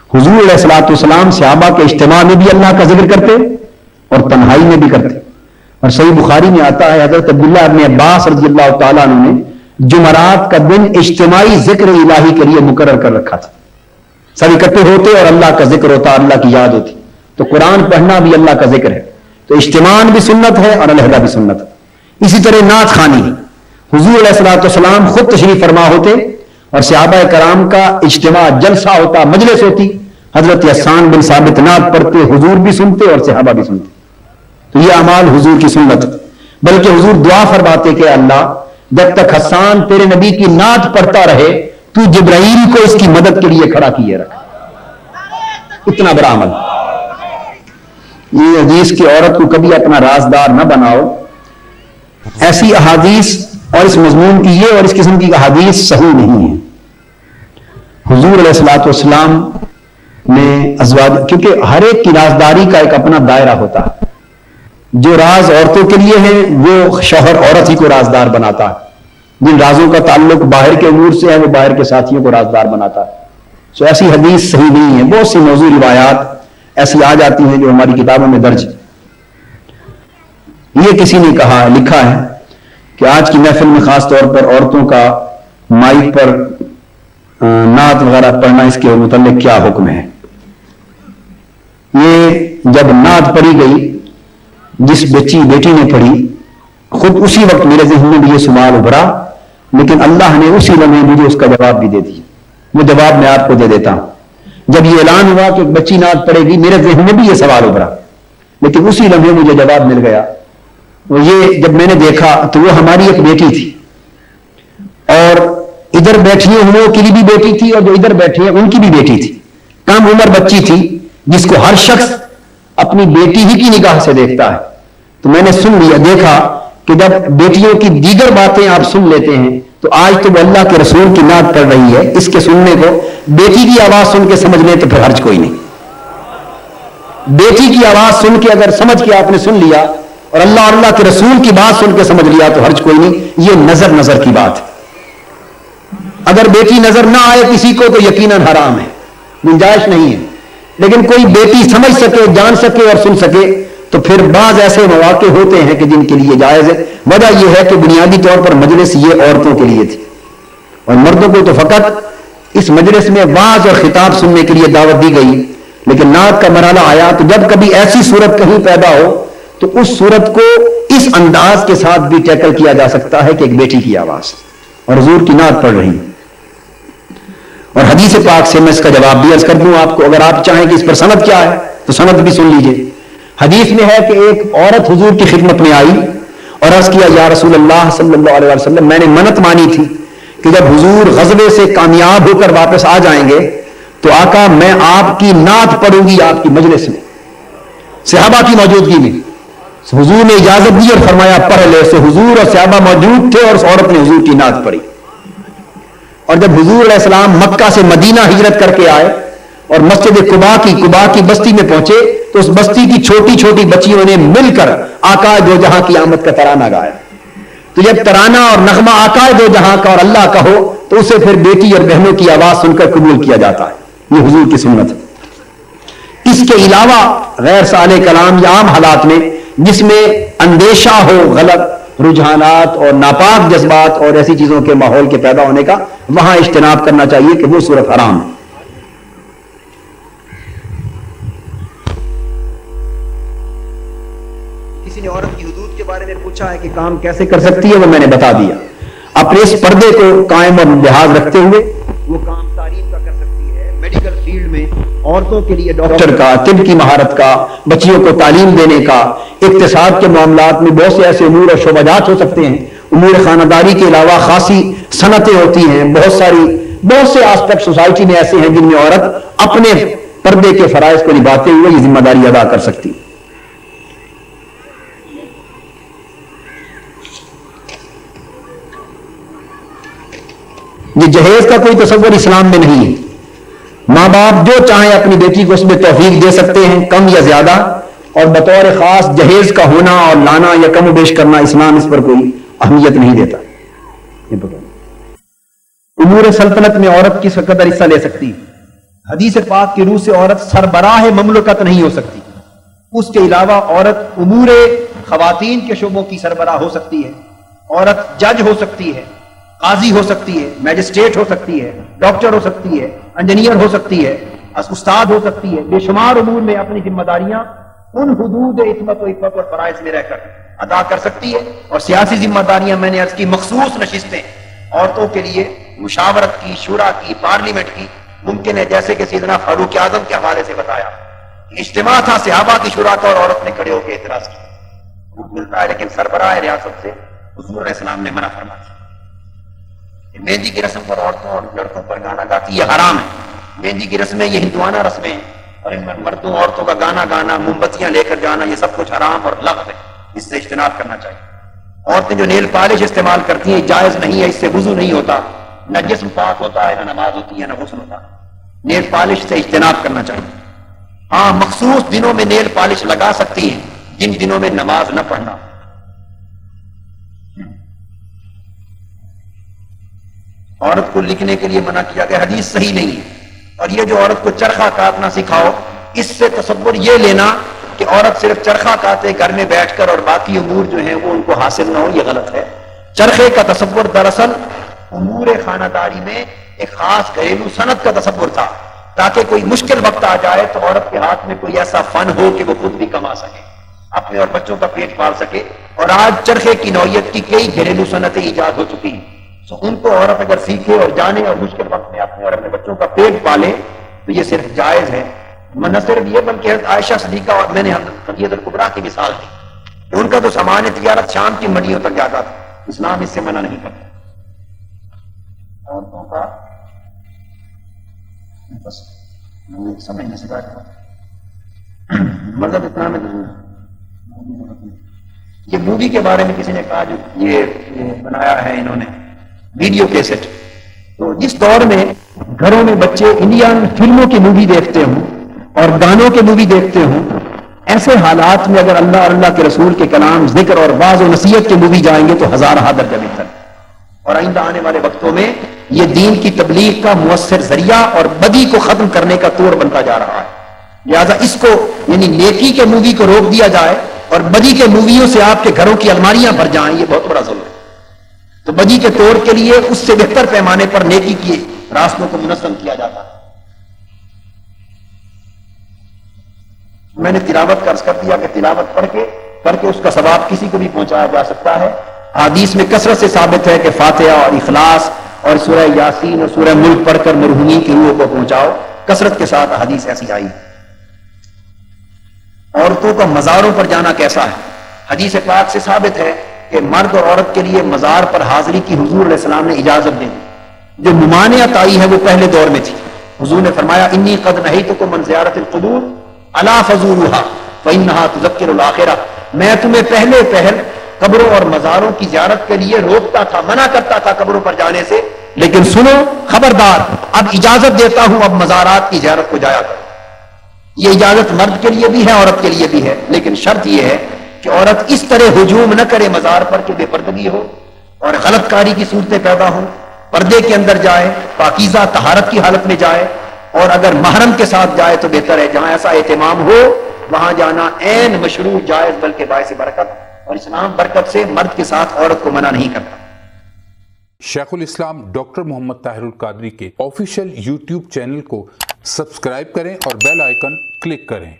[SPEAKER 1] حضور علیہ الصلوۃ والسلام صحابہ کے اجتماع میں بھی اللہ کا ذکر کرتے اور تنہائی میں بھی کرتے. اور صحیح بخاری میں آتا ہے حضرت عبداللہ ابن عباس رضی اللہ تعالیٰ عنہ نے جمعرات کا دن اجتماعی ذکر الہی کے لیے مقرر کر رکھا تھا. سب اکٹھے ہوتے اور اللہ کا ذکر ہوتا، اللہ کی یاد ہوتی. تو قرآن پڑھنا بھی اللہ کا ذکر ہے، تو اجتماع بھی سنت ہے اور علیحدہ بھی سنت ہے. اسی طرح نعت خوانی، حضور علیہ الصلوۃ والسلام خود تشریف فرما ہوتے اور صحابہ کرام کا اجتماع جلسہ ہوتا، مجلس ہوتی. حضرت حسان بن ثابت نعت پڑھتے، حضور بھی سنتے اور صحابہ بھی سنتے. تو یہ اعمال حضور کی سنت. بلکہ حضور دعا فرماتے کہ اللہ جب تک حسان تیرے نبی کی نعت پڑھتا رہے تو جبرائیل کو اس کی مدد کے لیے کھڑا کیے رکھ. اتنا بڑا عمل. یہ حدیث کی عورت کو کبھی اپنا رازدار نہ بناؤ، ایسی احادیث اور اس مضمون کی یہ اور اس قسم کی احادیث صحیح نہیں ہے۔ حضور علیہ الصلوۃ والسلام نے ازواج، کیونکہ ہر ایک کی رازداری کا ایک اپنا دائرہ ہوتا ہے، جو راز عورتوں کے لیے ہیں وہ شوہر عورت ہی کو رازدار بناتا ہے، جن رازوں کا تعلق باہر کے امور سے ہے وہ باہر کے ساتھیوں کو رازدار بناتا ہے۔ سو ایسی حدیث صحیح نہیں ہے، بہت سی موضوع روایات ایسی آ جاتی ہیں جو ہماری کتابوں میں درج ہے۔ یہ کسی نے کہا لکھا ہے کہ آج کی محفل میں خاص طور پر عورتوں کا مائک پر نعت وغیرہ پڑھنا، اس کے متعلق کیا حکم ہے؟ یہ جب نعت پڑھی گئی، جس بیٹی نے پڑھی، خود اسی وقت میرے ذہن میں بھی یہ سوال ابھرا، لیکن اللہ نے اسی لمحے مجھے اس کا جواب بھی دے دیا۔ وہ جواب میں آپ کو دے دیتا ہوں۔ جب یہ اعلان ہوا کہ ایک بچی نعت پڑھے گی، میرے ذہن میں بھی یہ سوال ابھرا، لیکن اسی لمحے مجھے جواب مل گیا۔ وہ یہ جب میں نے دیکھا تو وہ ہماری ایک بیٹی تھی، اور ادھر بیٹھی ہوں کی بھی بیٹی تھی، اور جو ادھر بیٹھی ہیں ان کی بھی بیٹی تھی، کم عمر بچی تھی جس کو ہر شخص اپنی بیٹی ہی کی نگاہ سے دیکھتا ہے۔ تو میں نے سن لیا، دیکھا کہ جب بیٹیوں کی دیگر باتیں آپ سن لیتے ہیں تو آج تو وہ اللہ کے رسول کی نعت پڑھ رہی ہے، اس کے سننے کو بیٹی کی آواز سن کے سمجھ لیں تو پھر حرج کوئی نہیں۔ بیٹی کی آواز سن کے اگر سمجھ کے آپ نے سن لیا اور اللہ کے رسول کی بات سن کے سمجھ لیا تو حرج کوئی نہیں۔ یہ نظر کی بات ہے۔ اگر بیٹی نظر نہ آئے کسی کو تو یقیناً حرام ہے، گنجائش نہیں ہے، لیکن کوئی بیٹی سمجھ سکے، جان سکے اور سن سکے تو پھر بعض ایسے مواقع ہوتے ہیں کہ جن کے لیے جائز ہے۔ وجہ یہ ہے کہ بنیادی طور پر مجلس یہ عورتوں کے لیے تھی، اور مردوں کو تو فقط اس مجلس میں واعظ اور خطاب سننے کے لیے دعوت دی گئی، لیکن نعت کا مرحلہ آیا تو جب کبھی ایسی صورت کہیں پیدا ہو تو اس صورت کو اس انداز کے ساتھ بھی ٹیکل کیا جا سکتا ہے کہ ایک بیٹی کی آواز اور حضور کی نعت پڑھ رہی ہے۔ اور حدیث پاک سے میں اس کا جواب بھی عرض کر دوں آپ کو، اگر آپ چاہیں کہ اس پر سند کیا ہے تو سند بھی سن لیجئے۔ حدیث میں ہے کہ ایک عورت حضور کی خدمت میں آئی اور عرض کیا، یا رسول اللہ صلی اللہ علیہ وسلم، میں نے منت مانی تھی کہ جب حضور غزوے سے کامیاب ہو کر واپس آ جائیں گے تو آقا میں آپ کی نعت پڑھوں گی آپ کی مجلس میں، صحابہ کی موجودگی میں۔ حضور نے اجازت دی اور فرمایا پڑھ لے۔ سے حضور اور صحابہ موجود تھے اور اس عورت نے حضور کی نعت پڑھی۔ اور جب حضور علیہ السلام مکہ سے مدینہ ہجرت کر کے آئے اور مسجد قباء کی بستی میں پہنچے تو اس بستی کی چھوٹی چھوٹی بچیوں نے مل کر آقا دو جہاں کی آمد کا ترانہ گایا۔ تو جب ترانہ اور نغمہ آقا دو جہاں کا اور اللہ کا ہو تو اسے پھر بیٹی اور بہنوں کی آواز سن کر قبول کیا جاتا ہے۔ یہ حضور کی سنت ہے۔ اس کے علاوہ غیر صالح کلام یا عام حالات میں جس میں اندیشہ ہو غلط رجحانات اور ناپاک جذبات اور ایسی چیزوں کے ماحول کے پیدا ہونے کا، وہاں اجتناب کرنا چاہیے کہ وہ صورت حرام ہے۔ کسی نے عورت کی حدود کے بارے میں پوچھا ہے کہ کام کیسے کر سکتی ہے، وہ میں نے بتا دیا۔ اپنے اس پردے کو قائم اور لحاظ رکھتے ہوئے وہ کام تعلیم کا کر سکتی ہے، میڈیکل فیلڈ میں عورتوں کے لیے ڈاکٹر کا، طب کی مہارت کا، بچیوں کو تعلیم دینے کا، اقتصاد کے معاملات میں بہت سے ایسے امور اور شعبات ہو سکتے ہیں۔ امور خانہ داری کے علاوہ خاصی صنعتیں ہوتی ہیں، بہت سے آسپیکٹ سوسائٹی میں ایسے ہیں جن میں عورت اپنے پردے کے فرائض کو نبھاتے ہوئے یہ ذمہ داری ادا کر سکتی ہے۔ یہ جہیز کا کوئی تصور اسلام میں نہیں ہے۔ ماں باپ جو چاہیں اپنی بیٹی کو اس میں توفیق دے سکتے ہیں، کم یا زیادہ، اور بطور خاص جہیز کا ہونا اور لانا یا کم و بیش کرنا اسلام اس پر کوئی اہمیت نہیں دیتا۔ امور سلطنت میں عورت کس قدر حصہ لے سکتی؟ حدیث پاک کی روح سے عورت سربراہ مملکت نہیں ہو سکتی۔ اس کے علاوہ عورت امور خواتین کے شعبوں کی سربراہ ہو سکتی ہے۔ عورت جج ہو سکتی ہے، قاضی ہو سکتی ہے، میجسٹریٹ ہو سکتی ہے، ڈاکٹر ہو سکتی ہے، انجینئر ہو سکتی ہے، استاد ہو سکتی ہے۔ بے شمار امور میں اپنی ذمہ داریاں ان حدود عصمت اور فرائض میں رہ کر ادا کر سکتی ہے۔ اور سیاسی ذمہ داریاں میں نے عرض کی مخصوص نشستیں عورتوں کے لیے مشاورت کی، شورا کی، پارلیمنٹ کی ممکن ہے، جیسے کہ سیدنا فاروق اعظم کے حوالے سے بتایا اجتماع تھا صحابہ کی شورا کا اور عورت نے کھڑے ہو کے اعتراض کیا۔ ملتا ہے لیکن سربراہ ریاست سے حضور علیہ السلام نے منع فرما دیا۔ مہندی کی رسم پر عورتوں اور لڑکوں پر گانا گاتی یہ حرام ہے۔ مہندی کی رسمیں یہ ہندوانہ رسمیں ہیں، اور ان میں مردوں عورتوں کا گانا گانا، موم بتیاں لے کر جانا، یہ سب کچھ حرام اور لغو ہے، اس سے اجتناب کرنا چاہیے۔ عورتیں جو نیل پالش استعمال کرتی ہیں جائز نہیں ہے، اس سے وضو نہیں ہوتا، نہ جسم پاک ہوتا ہے، نہ نماز ہوتی ہے، نہ غسل ہوتا ہے۔ نیل پالش سے اجتناب کرنا چاہیے۔ ہاں مخصوص دنوں میں نیل پالش لگا سکتی ہیں، جن دنوں میں نماز نہ پڑھنا۔ عورت کو لکھنے کے لیے منع کیا گیا، حدیث صحیح نہیں ہے۔ اور یہ جو عورت کو چرخہ کاٹنا سکھاؤ، اس سے تصور یہ لینا کہ عورت صرف چرخہ کاٹے گھر میں بیٹھ کر اور باقی امور جو ہیں وہ ان کو حاصل نہ ہو، یہ غلط ہے۔ چرخے کا تصور دراصل امور خانہ داری میں ایک خاص گھریلو صنعت کا تصور تھا، تاکہ کوئی مشکل وقت آ جائے تو عورت کے ہاتھ میں کوئی ایسا فن ہو کہ وہ خود بھی کما سکے، اپنے اور بچوں کا پیٹ پال سکے۔ اور آج چرخے کی نوعیت کی کئی گھریلو صنعتیں ایجاد ہو چکی ہیں، تو ان کو عورت اگر سیکھے اور جانے اور مشکل وقت میں اپنے اور اپنے بچوں کا پیٹ پالے تو یہ صرف جائز ہے۔ نہ صرف یہ بلکہ حضرت عائشہ صدیقہ، اور میں نے خدیجہ الکبریٰ کی مثال دی کہ ان کا تو سامان تجارت شام کی منڈیوں تک جاتا تھا، اسلام اس سے منع نہیں کرتا۔ عورتوں کا بس سمجھنے سے بات مذہب اتنا میں یہ مووی کے بارے میں کسی نے کہا جو یہ بنایا ہے انہوں نے ویڈیو کیسٹ، تو جس دور میں گھروں میں بچے انڈین فلموں کی مووی دیکھتے ہوں اور گانوں کے مووی دیکھتے ہوں، ایسے حالات میں اگر اللہ اور اللہ کے رسول کے کلام، ذکر اور واعظ و نصیحت کے مووی جائیں گے تو ہزارہ درجہ بہتر۔ اور آئندہ آنے والے وقتوں میں یہ دین کی تبلیغ کا مؤثر ذریعہ اور بدی کو ختم کرنے کا طور بنتا جا رہا ہے۔ لہذا اس کو یعنی نیکی کے مووی کو روک دیا جائے اور بدی کے موویوں سے آپ کے گھروں کی الماریاں بھر جائیں، یہ بہت بڑا ظلم ہے۔ تو بدی کے طور کے لیے اس سے بہتر پیمانے پر نیکی کے راستوں کو منظم کیا جاتا ہے۔ میں نے تلاوت کا عرض کر دیا کہ تلاوت پڑھ کے اس کا ثواب کسی کو بھی پہنچایا جا سکتا ہے۔ حدیث میں کثرت سے ثابت ہے کہ فاتحہ اور اخلاص اور سورہ یاسین اور سورہ ملک پڑھ کر مرحومین کی روح کو پہنچاؤ، کثرت کے ساتھ حدیث ایسی آئی۔ عورتوں کا مزاروں پر جانا کیسا ہے؟ حدیث پاک سے ثابت ہے کہ مرد اور عورت کے لیے مزار پر حاضری کی حضور علیہ السلام نے اجازت دے دی۔ جو ممانعت آئی ہے وہ پہلے دور میں تھی۔ حضور نے فرمایا انی قد نہیتکم من زیارت القبور الا فزوروها فانها تذکر الاخرہ، میں تمہیں پہلے پہل قبروں اور مزاروں کی زیارت کے لیے روکتا تھا، منع کرتا تھا قبروں پر جانے سے، لیکن سنو خبردار، اب اجازت دیتا ہوں، اب مزارات کی زیارت کو جایا کرو۔ یہ اجازت مرد کے لیے بھی ہے، عورت کے لیے بھی ہے، لیکن شرط یہ ہے کہ عورت اس طرح ہجوم نہ کرے مزار پر کہ بے پردگی ہو اور غلط کاری کی صورتیں پیدا ہوں، پردے کے اندر جائے، پاکیزہ طہارت کی حالت میں جائے، اور اگر محرم کے ساتھ جائے تو بہتر ہے۔ جہاں ایسا اہتمام ہو وہاں جانا عین مشروع، جائز، بلکہ باعث برکت، اور اسلام برکت سے مرد کے ساتھ عورت کو منع نہیں کرتا۔
[SPEAKER 2] شیخ الاسلام ڈاکٹر محمد طاہر القادری کے آفیشیل یوٹیوب چینل کو سبسکرائب کریں اور بیل آئیکن کلک کریں۔